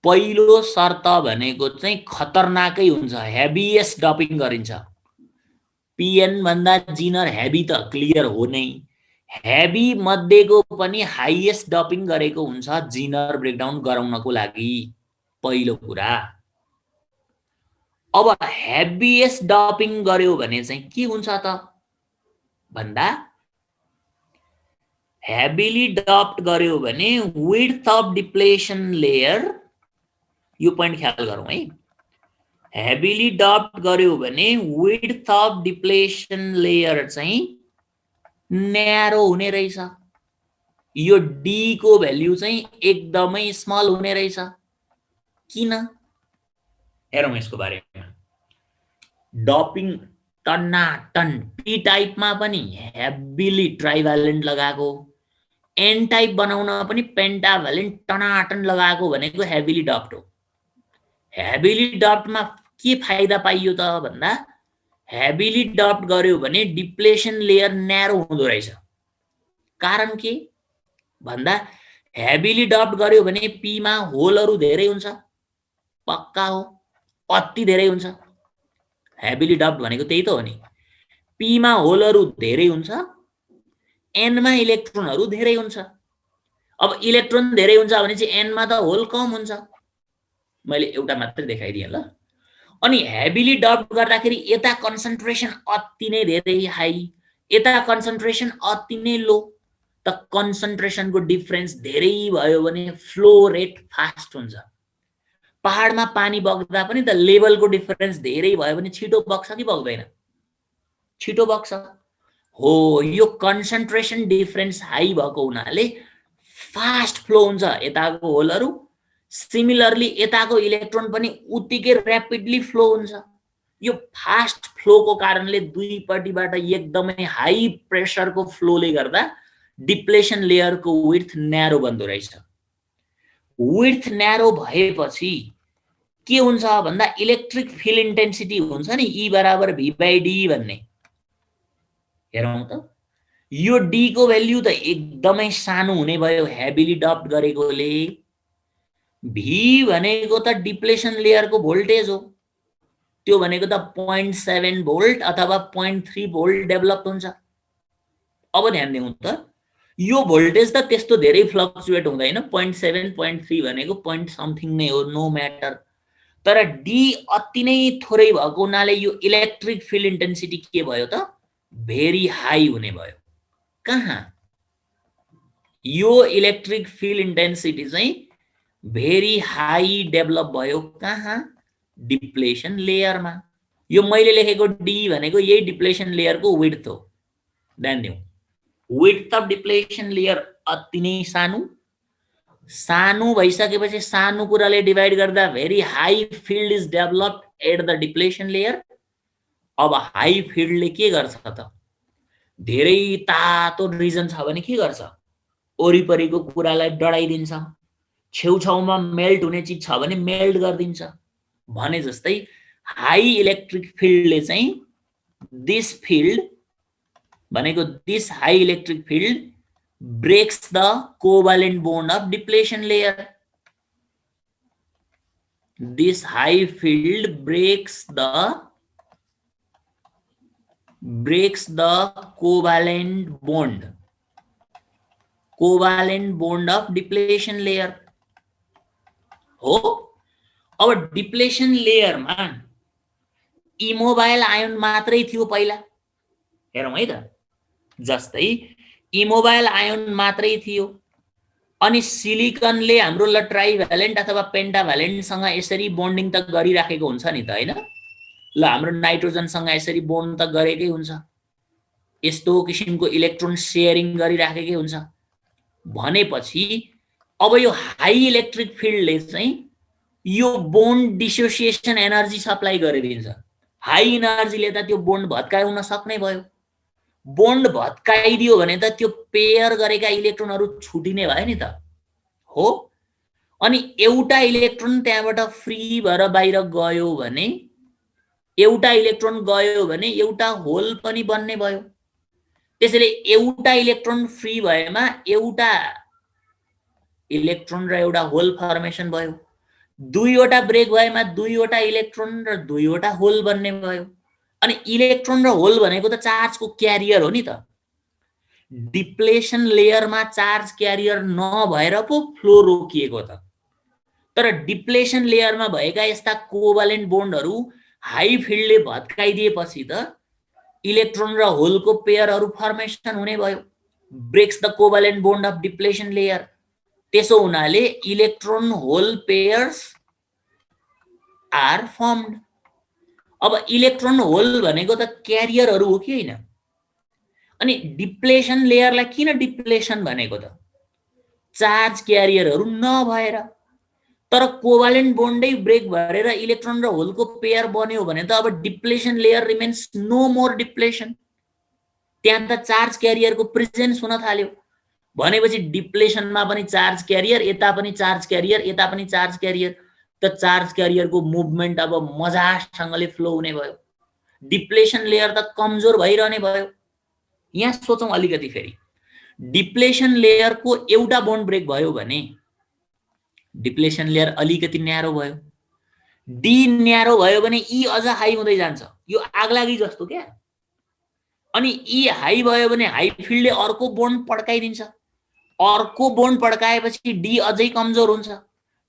[SPEAKER 1] पहिलो शर्त भनेको चाहिँ खतरनाकै हुन्छ, हेभिएस्ट डपिङ गरिन्छ। पिएन भन्दा जिनर हेभी त क्लियर हो नै, हेभी मध्येको पनि हाइएस्ट डपिङ गरेको हुन्छ जिनर ब्रेकडाउन गराउनको लागि, पहिलो कुरा। अब हेभिएस्ट डपिङ गर्यो भने चाहिँ के हुन्छ त भन्दा हेभिली डप्ट गर्यो भने विड्थ अफ डिप्लेसन लेयर, यो पोइन्ट ख्याल गरौँ है, हेभिली डप्ट गर्यो भने विड्थ अफ डिप्लेसन लेयर चाहिँ न्यारो हुने रहेछ। यो डी को भ्याल्यु चाहिँ एकदमै स्मल हुने रहेछ। किन? हेरौँ यसको बारेमा। डपिङ टन्नाटन पी टाइपमा पनि हेभिली ट्राइभ्यालेन्ट लगाएको, एन टाइप बनाउन पनि पेन्टाभ्यालेन्ट टनाटन लगाएको भनेको हेभिली डप्ट हो। हेभिली डप्टमा के फाइदा पाइयो त भन्दा हेभिली डप्ट गर्यो भने डिप्लेसन लेयर न्यारो हुँदो रहेछ। कारण के भन्दा हेभिली डप्ट गर्यो भने पीमा होलहरू धेरै हुन्छ, पक्का हो, अति धेरै हुन्छ। हेभिली डप्ट भनेको त्यही त हो नि। पीमा होलहरू धेरै हुन्छ, एनमा इलेक्ट्रोनहरू धेरै हुन्छ। अब इलेक्ट्रोन धेरै हुन्छ भने चाहिँ एनमा त होल कम हुन्छ। मैले एउटा मात्र देखाइदिएँ ल। अनि हेभिली डप्ट गर्दाखेरि यता कन्सन्ट्रेसन अति नै धेरै हाई, यता कन्सन्ट्रेसन अति नै लो। त कन्सन्ट्रेसनको डिफरेन्स धेरै भयो भने फ्लो रेट फास्ट हुन्छ। पहाडमा पानी बग्दा पनि त लेभलको डिफरेन्स धेरै भयो भने छिटो बग्छ कि बग्दैन? छिटो बग्छ। हो, यो कन्सन्ट्रेसन डिफरेन्स हाई भएको हुनाले फास्ट फ्लो हुन्छ यताको होलहरू। सिमिलरली यताको इलेक्ट्रोन पनि उत्तिकै ऱ्यापिडली फ्लो हुन्छ। यो फास्ट फ्लोको कारणले दुईपट्टिबाट एकदमै हाई प्रेसरको फ्लोले गर्दा डिप्लेसन लेयरको विड्थ न्यारो बन्दो रहेछ। विड्थ न्यारो भएपछि के हुन्छ भन्दा इलेक्ट्रिक फिल्ड इन्टेन्सिटी हुन्छ नि E बराबर V/D भन्ने। हेरौँ त, यो D को भ्याल्यु त एकदमै सानो हुने भयो हेभिली डप्ट गरेकोले। V भनेको त डिप्लेसन लेयरको भोल्टेज हो, त्यो भनेको त 0.7 भोल्ट अथवा 0.3 भोल्ट डेभलप हुन्छ। अब ध्यान दिउँ त, यो भोल्टेज त त्यस्तो धेरै फ्लक्चुएट हुँदैन, 0.7 0.3 भनेको point समथिङ नै हो, नो म्याटर। तर डी अति नै थोरै भएको हुनाले यो इलेक्ट्रिक फिल्ड इन्टेन्सिटी के भयो त भेरी हाई हुने भयो। कहाँ? यो इलेक्ट्रिक फिल्ड इन्टेन्सिटी चाहिँ भेरी हाई डेभलप भयो कहाँ? डिप्लेसन लेयरमा। यो मैले लेखेको डी भनेको यही डिप्लेसन लेयरको विड्थ हो। ध्यान दिउँ, विड्थ अफ डिप्लेसन लेयर अति नै सानो। सानो भइसकेपछि सानो कुराले डिभाइड गर्दा very high field is developed at the depletion layer. अब हाई फिल्डले के गर्छ त? धेरै तातो रिजन छ भने के गर्छ? वरिपरिको कुरालाई डढाइदिन्छ। छेउछाउमा मेल्ट हुने चिज छ भने मेल्ट गरिदिन्छ। भने जस्तै हाई इलेक्ट्रिक फिल्डले चाहिँ दिस फिल्ड भनेको this high electric field breaks the covalent bond of depletion layer. This high field breaks the covalent bond of depletion layer हो। अब डिप्लेसन लेयरमा इमोबाइल आयोन मात्रै थियो पहिला। हेरौँ है त, जस्तै इमोबाइल आयोन मात्रै थियो। अनि सिलिकनले हाम्रो ल ट्राइभ्यालेन्ट अथवा पेन्टाभ्यालेन्टसँग यसरी बन्डिङ त गरिराखेको हुन्छ नि त, हैन? ल हाम्रो नाइट्रोजनसँग यसरी बन्ड त गरेकै हुन्छ, यस्तो किसिमको इलेक्ट्रोन शेयरिङ गरिराखेकै हुन्छ। भनेपछि अब यो हाई इलेक्ट्रिक फिल्डले चाहिँ यो बोन्ड डिसोसिएसन एनर्जी सप्लाई गरिदिन्छ। हाई एनर्जीले त त्यो बोन्ड भत्काउन सक्ने भयो। बोन्ड भत्काइदियो भने त त्यो पेयर गरेका इलेक्ट्रोनहरू छुटिने भयो नि त, हो। अनि एउटा इलेक्ट्रोन त्यहाँबाट फ्री भएर बाहिर गयो भने एउटा होल पनि बन्ने भयो। त्यसैले एउटा इलेक्ट्रोन फ्री भएमा एउटा इलेक्ट्रोन र एउटा होल फर्मेसन भयो। दुईवटा ब्रेक भएमा दुईवटा इलेक्ट्रोन र दुईवटा होल बन्ने भयो। अनि इलेक्ट्रोन र होल भनेको त चार्जको क्यारियर हो नि त। डिप्लेसन लेयरमा चार्ज क्यारियर नभएर पो फ्लो रोकिएको त। तर डिप्लेसन लेयरमा भएका यस्ता कोभ्यालेन्ट बोन्डहरू हाई फिल्डले भत्काइदिएपछि त इलेक्ट्रोन र होलको पेयरहरू फर्मेसन हुने भयो, breaks the covalent bond of depletion layer. त्यसो हुनाले electron hole pairs are formed. अब इलेक्ट्रोन होल भनेको त क्यारियरहरू हो कि होइन? अनि डिप्लेसन लेयरलाई किन डिप्लेसन भनेको त? चार्ज क्यारियरहरू नभएर। तर कोभ्यालेन्ट बोन्डै ब्रेक भएर इलेक्ट्रोन र होलको पेयर बन्यो भने त अब depletion layer remains no more depletion. त्यहाँ त चार्ज क्यारियरको प्रेजेन्स हुन थाल्यो भनेपछि डिप्लेसनमा पनि चार्ज क्यारियर, यता पनि चार्ज क्यारियर, यता पनि चार्ज क्यारियर, त चार्ज क्यारियरको मुभमेन्ट अब मजासँगले फ्लो हुने भयो। डिप्लेसन लेयर त कमजोर भइरहने भयो। यहाँ सोचौँ अलिकति फेरि, डिप्लेसन लेयरको एउटा बोन्ड ब्रेक भयो भने डिप्लेसन लेयर अलिकति न्यारो भयो, डी न्यारो भयो भने ई अझ हाई हुँदै जान्छ। यो आगलागी जस्तो क्या। अनि ई हाई भयो भने हाई फिल्डले अर्को बोन्ड पड्काइदिन्छ, अर्को बोन्ड पड्काएपछि डी अझै कमजोर हुन्छ,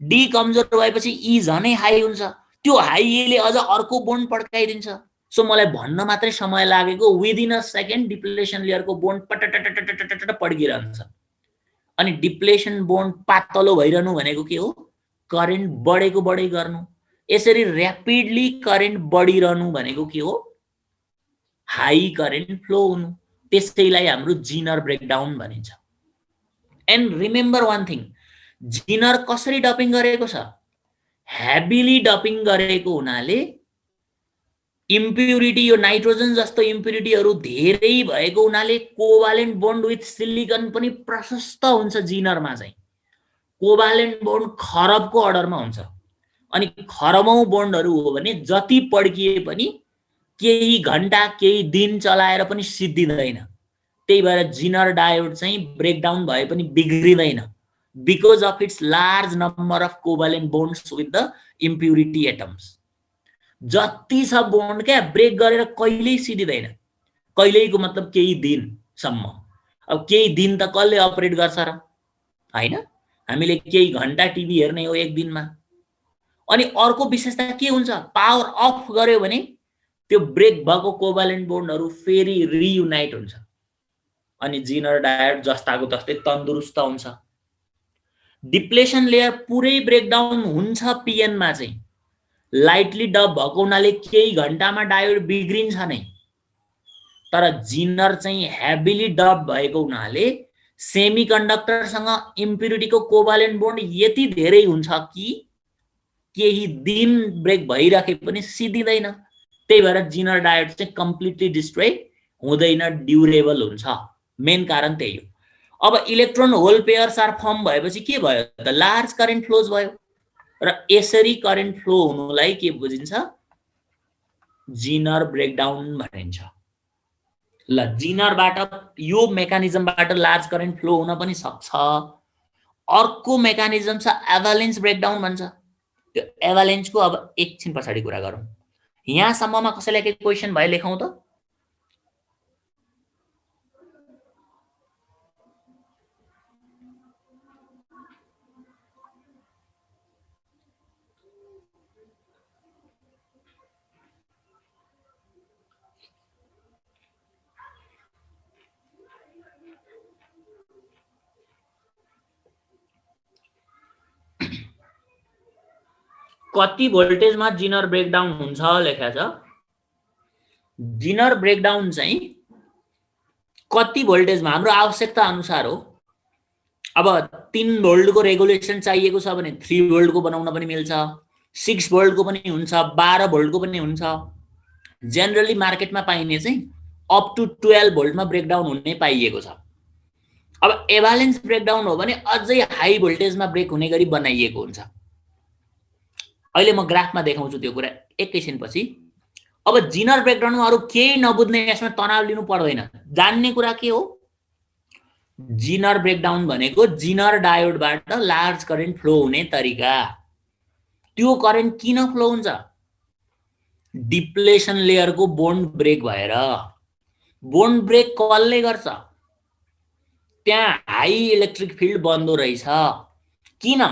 [SPEAKER 1] डी कमजोर भएपछि ई झनै हाई हुन्छ, त्यो हाईले अझ अर्को बोन्ड पड्काइदिन्छ। सो मलाई भन्न मात्रै समय लागेको विदिन अ सेकेन्ड डिप्लेसन लेयरको बोन्ड पटटटटटटट पड्किरहन्छ। अनि डिप्लेसन बोन्ड पातलो भइरहनु भनेको के हो? करेन्ट बढेको बढै गर्नु। यसरी र्यापिडली करेन्ट बढिरहनु भनेको के हो? हाई करेन्ट फ्लो हुनु। त्यसैलाई हाम्रो जिनर ब्रेकडाउन भनिन्छ। And remember one thing, zener कसरी डपिङ गरेको छ? हेभिली डपिङ गरेको हुनाले इम्प्युरिटी, यो नाइट्रोजन जस्तो इम्प्युरिटीहरू धेरै भएको हुनाले कोभ्यालेन्ट बोन्ड विथ सिलिकन पनि प्रशस्त हुन्छ जिनरमा चाहिँ। कोभ्यालेन्ट बोन्ड खरबको अर्डरमा हुन्छ। अनि खरबौं बोन्डहरू हो भने जति पड्किए पनि केही घण्टा केही दिन चलाएर पनि सिद्धिँदैन। त्यही भएर जिनर डायोड चाहिँ ब्रेकडाउन भए पनि बिग्रिँदैन, because of its large number of covalent bonds with the impurity atoms. जति छ बोन्ड क्या ब्रेक गरेर कहिल्यै सिद्धिँदैन। कहिल्यैको मतलब केही दिनसम्म। अब केही दिन त कसले अपरेट गर्छ र, हैन? हामीले केही घण्टा टिभी हेर्ने हो एक दिनमा। अनि अर्को विशेषता के हुन्छ? पावर अफ गर्यो भने त्यो ब्रेक भएको कोभ्यालेन्ट बोन्डहरू फेरि रियुनाइट हुन्छ अनि जिनर डायोड जस्ताको तस्तै तन्दुरुस्त हुन्छ। डिप्लेसन लेयर पुरै ब्रेकडाउन हुन्छ पिएनमा चाहिँ, लाइटली डप भएको हुनाले केही घण्टामा डायोड बिग्रिन्छ नै। तर जिनर चाहिँ हेभिली डप भएको हुनाले सेमिकन्डक्टरसँग इम्प्युरिटीको कोभ्यालेन्ट बोन्ड यति धेरै हुन्छ कि केही दिन ब्रेक भइराखे पनि सिद्धिँदैन। त्यही भएर जिनर डायोड चाहिँ कम्प्लिटली डिस्ट्रोय हुँदैन, ड्युरेबल हुन्छ। मेन कारण त्यही हो। अब electron hole pairs are form भएपछि के भयो त? लार्ज करेन्ट फ्लोज भयो र यसरी करेन्ट फ्लो हुनुलाई के बुझिन्छ? जिनर ब्रेकडाउन भनिन्छ। ल, जिनरबाट यो मेकानिजमबाट लार्ज करेन्ट फ्लो हुन पनि सक्छ। अर्को मेकानिजम छ एभालेन्स ब्रेकडाउन भन्छ। त्यो एभालेन्सको अब एकछिन पछाडि कुरा गरौँ। यहाँसम्ममा कसैलाई केही क्वेसन भए लेखौँ त? कति भोल्टेजमा जिनर ब्रेकडाउन हुन्छ लेखा छ। जिनर ब्रेकडाउन चाहिँ कति भोल्टेजमा हाम्रो आवश्यकता अनुसार हो। अब 3 भोल्टको रेगुलेसन चाहिएको छ भने 3 भोल्टको बनाउन पनि मिल्छ, 6 भोल्टको पनि हुन्छ, 12 भोल्टको पनि हुन्छ। जेनरली मार्केटमा पाइने चाहिँ अप टु 12 भोल्टमा ब्रेकडाउन हुने पाइएको छ। अब एभालेन्स ब्रेकडाउन हो भने अझै हाई भोल्टेजमा ब्रेक हुने गरी बनाइएको हुन्छ। अहिले म ग्राफमा देखाउँछु त्यो कुरा एकैछिनपछि। अब जिनर ब्रेकडाउनमा अरु केही नबुझ्ने, यसमा तनाव लिनु पर्दैन। जान्ने कुरा के हो? जिनर ब्रेकडाउन भनेको जिनर डायोडबाट लार्ज करेन्ट फ्लो हुने तरिका। त्यो करेन्ट किन फ्लो हुन्छ? डिप्लेसन लेयरको बोन्ड ब्रेक भएर। बोन्ड ब्रेक कसले गर्छ? त्यहाँ हाई इलेक्ट्रिक फिल्ड बन्दो रहेछ। किन?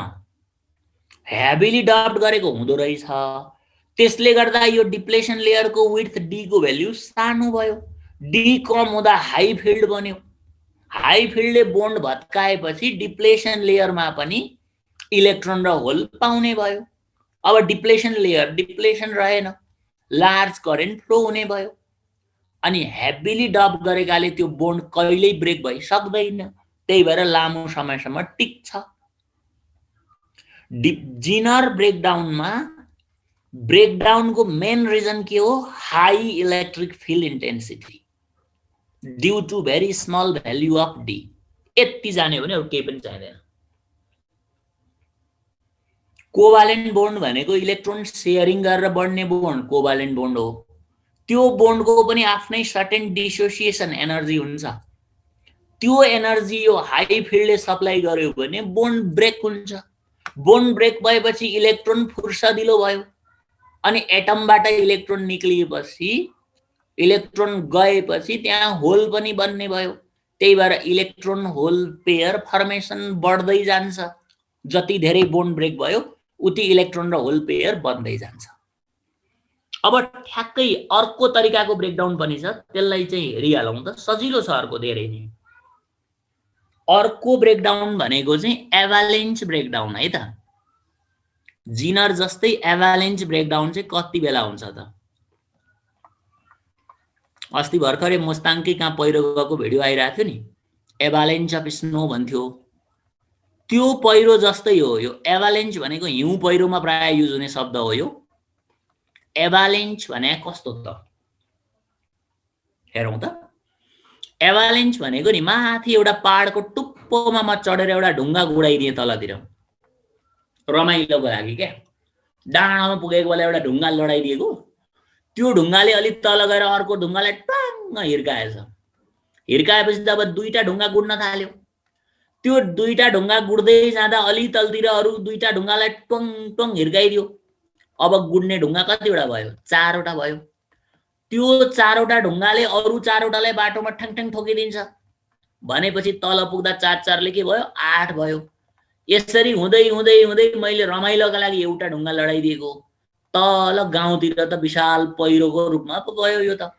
[SPEAKER 1] हेभिली डप्ड गरेको हुँदो रहेछ। त्यसले गर्दा यो डिप्लेसन लेयरको विड्थ डी को भ्यालु सानो भयो, डी कम हुँदा हाई फिल्ड बन्यो, हाई फिल्डले बोन्ड भत्काएपछि डिप्लेसन लेयरमा पनि इलेक्ट्रोन र होल पाउने भयो। अब डिप्लेसन लेयर डिप्लेसन रहेन, लार्ज करेन्ट फ्लो हुने भयो, अनि हेभिली डप गरेकाले त्यो बोन्ड कहिल्यै ब्रेक भइ सक्दैन, त्यही भएर लामो समयसम्म टिक्छ। जिनर ब्रेकडाउनमा ब्रेकडाउनको मेन रिजन के हो? High electric field intensity due to very small value of D. यति जान्यो भने अरु केही पनि चाहिँदैन। कोभालेन्ट बोन्ड भनेको इलेक्ट्रोन शेयरिङ गरेर बढ्ने बोन्ड कोभालेन्ट बोन्ड हो। त्यो बोन्डको पनि आफ्नै सर्टेन डिसोसिएसन एनर्जी हुन्छ। त्यो एनर्जी यो हाई फिल्डले सप्लाई गर्यो भने बोन्ड ब्रेक हुन्छ। बोन्ड ब्रेक भएपछि इलेक्ट्रोन फुर्सदिलो भयो, अनि एटमबाट इलेक्ट्रोन निक्लिएपछि इलेक्ट्रोन गएपछि त्यहाँ होल पनि बन्ने भयो। त्यही भएर इलेक्ट्रोन होल पेयर फर्मेसन बढ्दै जान्छ। जति धेरै बोन्ड ब्रेक भयो उति इलेक्ट्रोन र होल पेयर बन्दै जान्छ। अब ठ्याक्कै अर्को तरिकाको ब्रेकडाउन पनि छ, त्यसलाई चाहिँ हेरिहालौं त, सजिलो छ अर्को धेरै नै। अर्को ब्रेकडाउन भनेको चाहिँ एभालेन्च ब्रेकडाउन है त। जिनर जस्तै एभालेन्च ब्रेकडाउन चाहिँ कति बेला हुन्छ त? अस्ति भर्खरै मुस्ताङकै कहाँ पहिरो गएको भिडियो आइरहेको थियो नि, एभालेन्च अफ स्नो भन्थ्यो। त्यो पहिरो जस्तै हो यो। एभालेन्च भनेको हिउँ पहिरोमा प्राय युज हुने शब्द हो यो। एभालेन्च भने कस्तो त हेरौं त। एभालेन्च भनेको नि माथि एउटा पहाडको टुप्पोमा म चढेर एउटा ढुङ्गा गुडाइदिए तलतिर, रमाइलोको लागि क्या। डाँडामा पुगेको बेला एउटा ढुङ्गा लडाइदिएको, त्यो ढुङ्गाले अलि तल गएर अर्को ढुङ्गालाई टङ्ग हिर्काएछ। हिर्काएपछि त अब दुईटा ढुङ्गा गुड्न थाल्यो। त्यो दुईटा ढुङ्गा गुड्दै जाँदा अलि तलतिर अरु दुईटा ढुङ्गालाई टङ टङ हिर्काइदियो। अब गुड्ने ढुङ्गा कतिवटा भयो? 4 वटा भयो। त्यो 4 वटा ढुङ्गाले अरु 4 वटालाई बाटोमा ठ्याङ ठोकिदिन्छ भनेपछि तल पुग्दा 4 4 ले के भयो? 8 भयो। यसरी हुँदै हुँदै हुँदै मैले रमाइलोका लागि एउटा ढुङ्गा लडाइदिएको, तल गाउँतिर त विशाल पहिरोको रूपमा पो गयो यो त।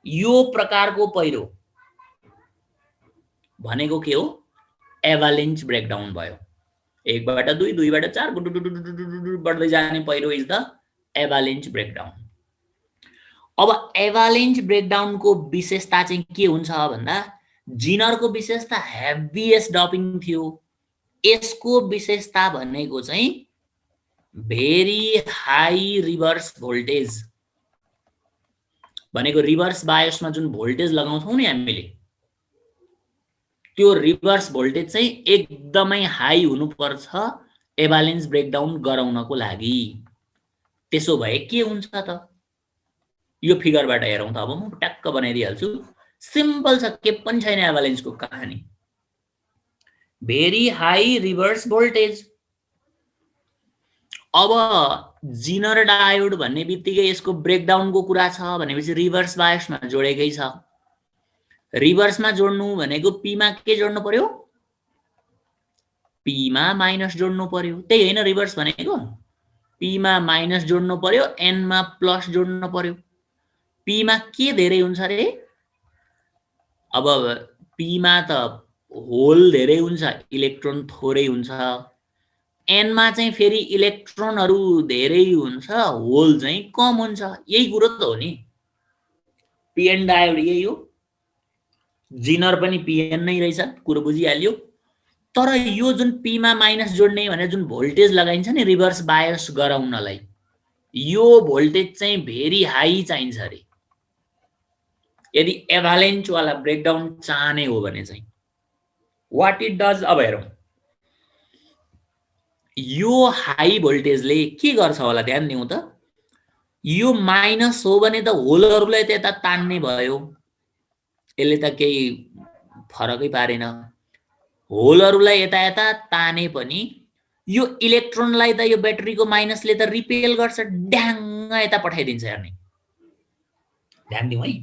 [SPEAKER 1] यो प्रकारको पहिरो भनेको के हो? एभालेन्च ब्रेकडाउन भयो। 1 बाट 2, 2 बाट 4 बढ्दै जाने पहिरो इज द एभालेन्च ब्रेकडाउन। अब एभालेन्च ब्रेकडाउनको विशेषता चाहिँ के हुन्छ भन्दा, जिनरको विशेषता हेभिएस्ट डपिङ थियो। यसको विशेषता भनेको चाहिँ भेरी हाई रिभर्स भोल्टेज भनेको रिभर्स बायोसमा जुन भोल्टेज लगाउँछौं नि हामीले, त्यो रिभर्स भोल्टेज चाहिँ एकदमै हाई हुनुपर्छ एभालेन्च ब्रेकडाउन गराउनको लागि। त्यसो भए के हुन्छ त? यो फिगरबाट हेरौं त। अब म ट्याक्क बनाइदिहाल्छु। सिम्पल छ, के पनि छैन एभालेन्चको कहानी। Very high reverse voltage. अब जिनर डायोड भन्ने बित्तिकै यसको ब्रेकडाउनको कुरा छ भनेपछि रिभर्स बायसमा जोडेकै छ। रिभर्समा जोड्नु भनेको पी मा के जोड्नु पर्यो? पी मा माइनस जोड्नु पर्यो। त्यही हैन रिभर्स भनेको? पी मा माइनस जोड्नु पर्यो, एन मा प्लस जोड्नु पर्यो। पी मा के धेरै हुन्छ रे? अब पी मा त होल धेरै हुन्छ, इलेक्ट्रोन थोरै हुन्छ। एन मा चाहिँ फेरि इलेक्ट्रोनहरु धेरै हुन्छ, होल चाहिँ कम हुन्छ। यही कुरो त हो नि। पीएन डायोड यही हो। जिनर पनि पीएन नै रहेछ, कुरो बुझिहाल्यो। तर यो जुन पी मा माइनस जोड्ने भने जुन भोल्टेज लगाइन्छ नि रिभर्स बायस गराउनलाई, यो भोल्टेज चाहिँ भेरी हाई चाहिन्छ रे। यदि एभालेन्च वाला ब्रेकडाउन चाहने हो भने चाहिँ व्हाट इट डज। अब हेरौं यो हाई भोल्टेजले के गर्छ होला, ध्यान दिउँ त। यो माइनस हो भने त होलहरुलाई त्यता तान्ने भयो, यसले त केही फरकै पारेन। होलहरुलाई यता यता ताने पनि यो इलेक्ट्रोनलाई त यो ब्याट्रीको माइनसले त रिपेल गर्छ, ड्याङ यता पठाइदिन्छ। हेर्ने ध्यान दिउँ है।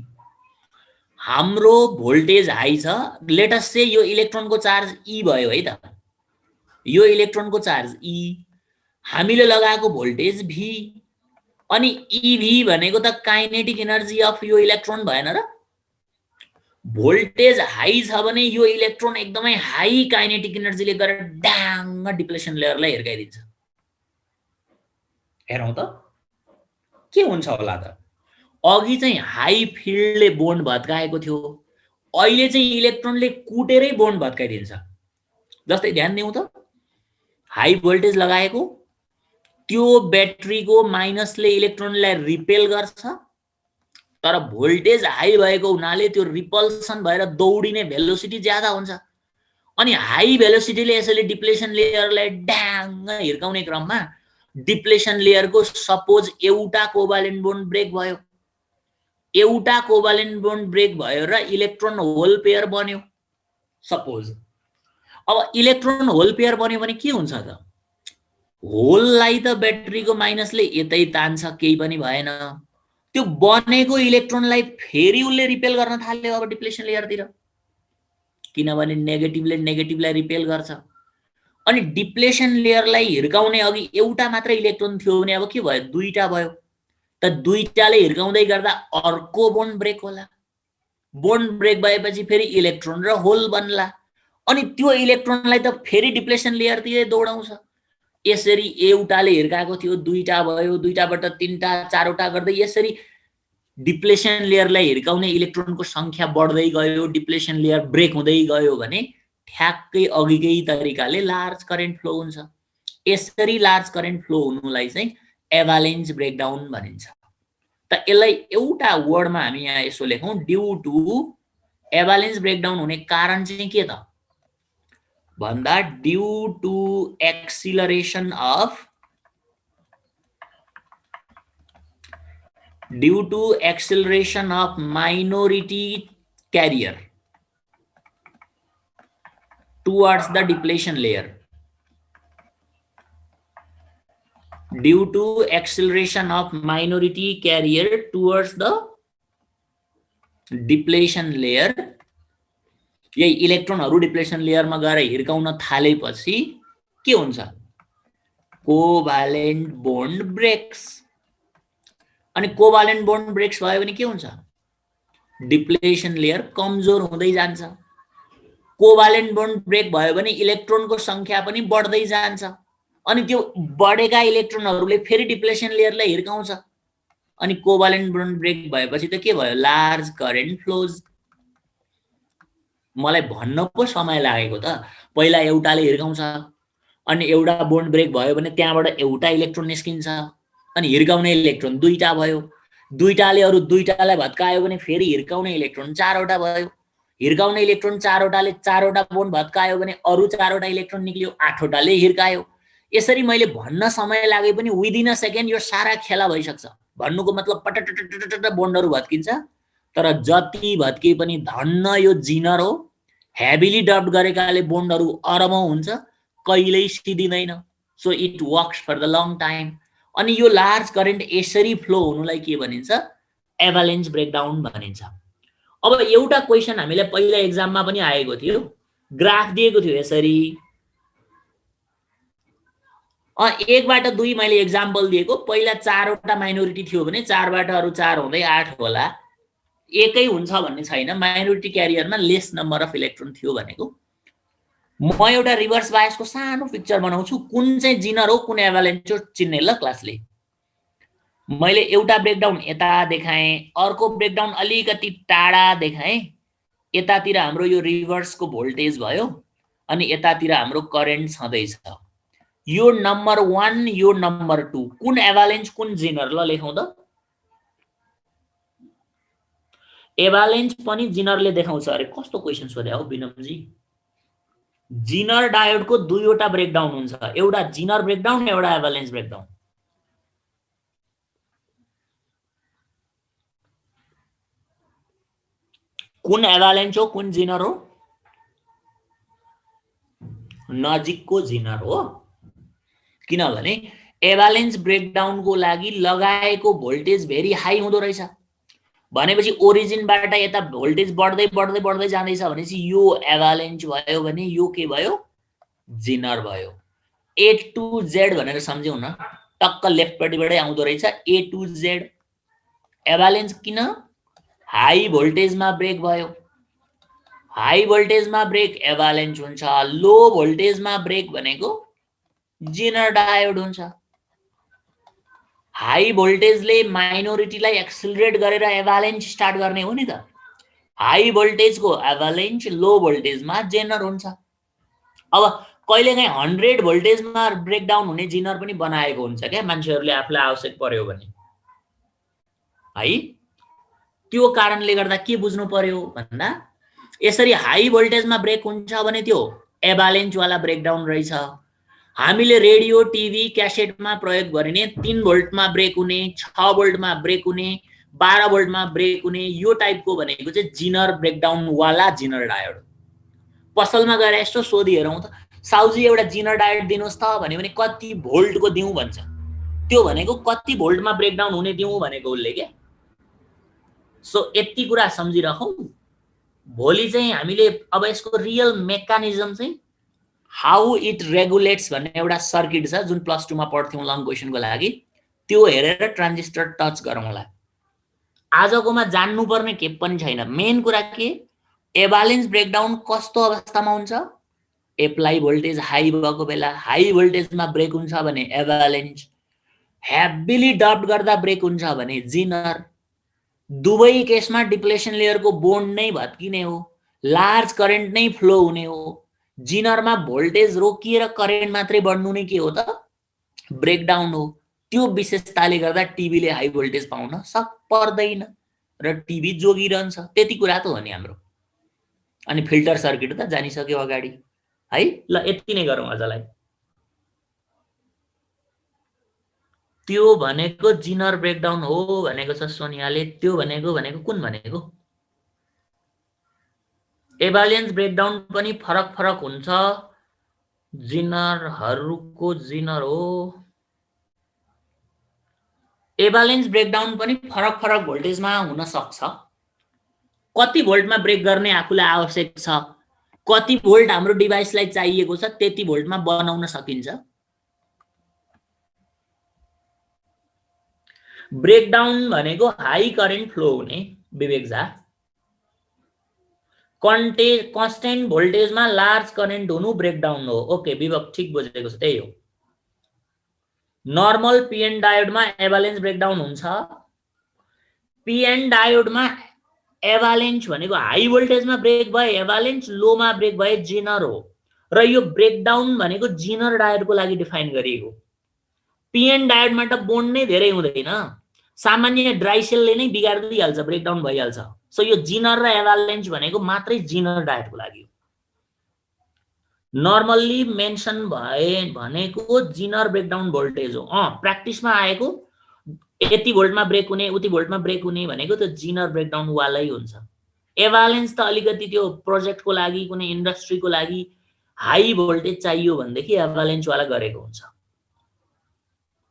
[SPEAKER 1] हाम्रो भोल्टेज हाई छ, लेट अस से यो इलेक्ट्रोनको चार्ज ई भयो है त। यो इलेक्ट्रोनको चार्ज ई, हामीले लगाएको भोल्टेज भी। अनि इभी भनेको त काइनेटिक एनर्जी अफ यो इलेक्ट्रोन भएन र? भोल्टेज हाई छ भने यो इलेक्ट्रोन एकदमै हाई काइनेटिक एनर्जीले गरेर ड्याङ डिप्लेसन लेयरलाई हिर्काइदिन्छ। हेरौँ त के हुन्छ होला त। अघि चाहिँ हाई फिल्डले बोन्ड भत्काएको थियो, अहिले चाहिँ इलेक्ट्रोनले कुटेरै बोन्ड भत्काइदिन्छ। जस्तै ध्यान दिउँ त, हाई भोल्टेज लगाएको, त्यो ब्याट्रीको माइनसले इलेक्ट्रोनलाई रिपेल गर्छ, तर भोल्टेज हाई भएको हुनाले त्यो रिपल्सन भएर दौडिने भेलोसिटी ज्यादा हुन्छ। अनि हाई भेलोसिटीले यसैले डिप्लेसन लेयरलाई ड्याङ हिर्काउने क्रममा डिप्लेसन लेयरको सपोज एउटा कोभालेन्ट बोन्ड ब्रेक भयो, एउटा कोभालेन्ट बोन्ड ब्रेक भयो र इलेक्ट्रोन होल पेयर बन्यो सपोज। अब इलेक्ट्रोन होल पेयर बन्यो भने के हुन्छ त? होललाई त ब्याट्रीको माइनसले यतै तान्छ, केही पनि भएन। त्यो बनेको इलेक्ट्रोनलाई फेरि उसले रिपेल गर्न थाल्यो अब डिप्लेसन लेयरतिर, किनभने नेगेटिभले नेगेटिभलाई रिपेल गर्छ। अनि डिप्लेसन लेयरलाई हिर्काउने अघि एउटा मात्र इलेक्ट्रोन थियो भने अब के भयो? दुईटा भयो। त दुईटाले हिर्काउँदै गर्दा अर्को बोन्ड ब्रेक होला। बोन्ड ब्रेक भएपछि फेरि इलेक्ट्रोन र होल बन्ला। अनि त्यो इलेक्ट्रोनलाई त फेरि डिप्लेसन लेयरतिरै दौडाउँछ। यसरी एउटाले हिर्काएको थियो, दुईटा भयो, दुईटाबाट तीनटा, चारवटा गर्दै यसरी डिप्लेसन लेयरलाई हिर्काउने इलेक्ट्रोनको संख्या बढ्दै गयो, डिप्लेसन लेयर ब्रेक हुँदै गयो भने ठ्याक्कै अघिकै तरिकाले लार्ज करेन्ट फ्लो हुन्छ। यसरी लार्ज करेन्ट फ्लो हुनुलाई चाहिँ एभालेन्ज ब्रेकडाउन भनिन्छ। त यसलाई एउटा वर्डमा हामी यहाँ यसो लेखौँ, ड्यू टु एभालेन्ज ब्रेकडाउन हुने कारण चाहिँ के त भन्दा due to acceleration of minority carrier towards the depletion layer. Due to acceleration of minority carrier towards the depletion layer, यही इलेक्ट्रोनहरु डिप्लेसन लेयरमा गएर हिर्काउन थालेपछि के हुन्छ? कोभालेन्ट बोन्ड ब्रेक्स। अनि कोभालेन्ट बोन्ड ब्रेक्स भयो भने के हुन्छ? डिप्लेसन लेयर कमजोर हुँदै जान्छ। कोभालेन्ट बोन्ड ब्रेक भयो भने इलेक्ट्रोनको संख्या पनि बढ्दै जान्छ। अनि त्यो बढेका इलेक्ट्रोनहरुले फेरि डिप्लेसन लेयरलाई हिर्काउँछ। अनि कोभालेन्ट बोन्ड ब्रेक भएपछि त के भयो? Large current flows. मलाई भन्न पो समय लागेको त। पहिला एउटाले हिर्काउँछ, अनि एउटा बोन्ड ब्रेक भयो भने त्यहाँबाट एउटा इलेक्ट्रोन निस्किन्छ, अनि हिर्काउने इलेक्ट्रोन दुईटा भयो। दुईटाले अरु दुईटालाई भत्कायो भने फेरि हिर्काउने इलेक्ट्रोन चारवटा भयो। हिर्काउने इलेक्ट्रोन चारवटाले चारवटा बोन्ड भत्कायो भने अरु चारवटा इलेक्ट्रोन निक्लियो, आठवटाले हिर्कायो। यसरी मैले भन्न समय लागे पनि विदिन अ सेकेन्ड यो सारा खेला भइसक्छ। भन्नुको मतलब पटटटटट बोन्डहरु भत्किन्छ, तर जति भत्के पनि धन्न यो जिनर हो। हेभिली डब्ड गरेकाले बोन्डहरु अरबौं हुन्छ, कहिल्यै सिदिदैन। So it works for the long time. अनि यो लार्ज करेन्ट यसरी फ्लो हुनुलाई के भनिन्छ? एभालेन्ज ब्रेकडाउन भनिन्छ। अब एउटा क्वेशन हामीले पहिला एक्जाममा पनि आएको थियो, ग्राफ दिएको थियो यसरी। 1 बाट 2 मैले एक्जाम्पल दिएको। पहिला 4 वटा माइनोरिटी थियो भने 4 बाट अरु 4 हुँदै 8 होला। एकै हुन्छ भन्ने छैन। माइनोरिटी क्यारियरमा लेस नम्बर अफ इलेक्ट्रोन थियो भनेको। म एउटा रिभर्स बायसको सानो पिक्चर बनाउँछु, कुन चाहिँ जिनर हो कुन एभालेन्ज हो चिन्ने ल क्लासले। मैले एउटा ब्रेकडाउन यता देखाएँ, अर्को ब्रेकडाउन अलिकति टाढा देखाएँ। यतातिर हाम्रो यो रिभर्सको भोल्टेज भयो, अनि यतातिर हाम्रो करेन्ट छँदैछ। यो नम्बर 1, यो नम्बर 2, कुन एभालेन्ज कुन जिनर ल लेखौँ त। एभालेन्ज पनि जिनरले देखाउँछ। अरे कस्तो क्वेशन सोध्या हो विनमजी। जिनर डायोडको दुईवटा ब्रेकडाउन हुन्छ, एउटा जिनर ब्रेकडाउन, एउटा एभालेन्ज ब्रेकडाउन। कुन एभालेन्ज हो कुन जिनर हो? नजिकको जिनर हो। किनभने एभालेन्ज ब्रेकडाउनको लागि लगाएको भोल्टेज भेरी हाई हुँदो रहेछ। भनेपछि ओरिजिनबाट यता भोल्टेज बढ्दै बढ्दै बढ्दै जाँदैछ भनेपछि यो एभालेन्ज भयो भने यो के भयो? जिनर भयो। A to Z भनेर सम्झ्यौ न। टक्क लेफ्टपट्टिबाटै आउँदो रहेछ A to Z। एभालेन्स किन? हाई भोल्टेजमा ब्रेक भयो। हाई भोल्टेजमा ब्रेक एभालेन्स हुन्छ, लो भोल्टेजमा ब्रेक भनेको जेनर डायोड हुन्छ। हाई भोल्टेजले माइनोरिटीलाई एक्सिलरेट गरेर एभालेन्स स्टार्ट गर्ने हो नि त। हाई भोल्टेजको एभालेन्स, लो भोल्टेजमा जेनर हुन्छ। अब कहिलेकाहीँ 100 भोल्टेजमा ब्रेकडाउन हुने जिनर पनि बनाएको हुन्छ क्या मान्छेहरूले आफूलाई आवश्यक पर्यो भने है। त्यो कारणले गर्दा के बुझ्नु पर्यो भन्दा यसरी हाई भोल्टेजमा ब्रेक हुन्छ भने त्यो एभालेन्स वाला ब्रेकडाउन रहेछ। हामीले रेडियो, टिभी, क्यासेटमा प्रयोग गरिने 3 भोल्टमा ब्रेक हुने, 6 भोल्टमा ब्रेक हुने, 12 भोल्टमा ब्रेक हुने यो टाइपको भनेको चाहिँ जिनर ब्रेकडाउन वाला जिनर डायोड। पसलमा गएर यसो सोधी हेरौँ त, साउजी एउटा जिनर डायोड दिनुस् त भन्यो भने कति भोल्टको दिउँ भन्छ। त्यो भनेको कति भोल्टमा ब्रेकडाउन हुने दिउँ भनेको उसले के। सो यति कुरा सम्झिराखौँ। भोलि चाहिँ हामीले अब यसको रियल मेकानिजम चाहिँ हाउ इट रेगुलेट्स भन्ने एउटा सर्किट छ जुन +2 मा पढ्थ्यौं लङ क्वेसनको लागि, त्यो हेरेर ट्रान्जिस्टर टच गरौँला। आजकोमा जान्नुपर्ने के पनि छैन। मेन कुरा के, एभालेन्स ब्रेकडाउन कस्तो अवस्थामा हुन्छ? एप्लाई भोल्टेज हाई भएको बेला। हाई भोल्टेजमा ब्रेक हुन्छ भने एभालेन्स, हेभिली डम्प गर्दा ब्रेक हुन्छ भने जिनर। दुवै केसमा डिप्लेसन लेयरको बोन्ड नै भत्किने हो, लार्ज करेन्ट नै फ्लो हुने हो। जिनरमा भोल्टेज रोकिएर करेन्ट मात्रै बढ्नु नै के हो त? ब्रेकडाउन हो। त्यो विशेषताले गर्दा टिभीले हाई भोल्टेज पाउन पर्दैन र टिभी जोगिरहन्छ। त्यति कुरा त हो नि हाम्रो। अनि फिल्टर सर्किट त जानिसक्यो अगाडि है। ल यति नै गरौँ आजलाई। त्यो भनेको जिनर ब्रेकडाउन हो भनेको छ सोनियाले। त्यो भनेको कुन भनेको? एभालेन्स ब्रेकडाउन पनि फरक फरक हुन्छ। जिनरहरूको जिनर हो। एभालेन्स ब्रेकडाउन पनि फरक फरक भोल्टेजमा हुन सक्छ। कति भोल्टमा ब्रेक गर्ने आफूलाई आवश्यक छ, कति भोल्ट हाम्रो डिभाइसलाई चाहिएको छ त्यति भोल्टमा बनाउन सकिन्छ। ब्रेकडाउन भनेको हाई करेन्ट फ्लो हुने विवेक झा। कन्स्टेन्ट भोल्टेजमा लार्ज करेन्ट हुनु ब्रेकडाउन हो। ओके विवेक ठीक बुझेको छ, त्यही हो। नर्मल पीएन डायोडमा एभालेन्स ब्रेकडाउन हुन्छ। पीएन डायोडमा एभालेन्स भनेको हाई भोल्टेजमा ब्रेक भए एभालेन्स, लोमा ब्रेक भए जिनर हो। र यो ब्रेकडाउन भनेको जिनर डायोडको लागि डिफाइन गरिएको। पीएन डायोडमा त बोन्ड नै धेरै हुँदैन, सामान्य ड्राई सेलले नै बिगार्दिहाल्छ, ब्रेकडाउन भइहाल्छ। सो यो जिनर र एभालेन्स भनेको मात्रै जिनर डायोडको लागि हो। नर्मल्ली मेन्सन भए भनेको जिनर ब्रेकडाउन भोल्टेज हो। प्र्याक्टिसमा आएको यति भोल्टमा ब्रेक हुने, उति भोल्टमा ब्रेक हुने भनेको त्यो जिनर ब्रेकडाउन वालै हुन्छ। एभालेन्स त अलिकति त्यो प्रोजेक्टको लागि, कुनै इन्डस्ट्रीको लागि हाई भोल्टेज चाहियो भनेदेखि एभालेन्स वाला गरेको हुन्छ।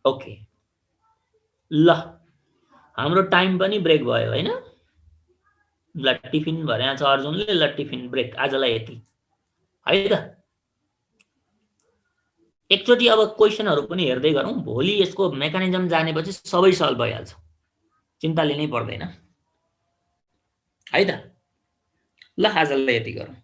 [SPEAKER 1] ओके ल हाम्रो टाइम पनि ब्रेक भयो हैन। ल टिफिन भर्या छ अर्जुनले। ल टिफिन ब्रेक आजलाई यति है त। एकचोटि अब क्वेशनहरु पनि हेर्दै गरौँ। भोलि यसको मेकानिजम जानेपछि सबै सल्भ भइहाल्छ, चिन्ता लिनै पर्दैन है त। ल आजलाई यति गरौँ।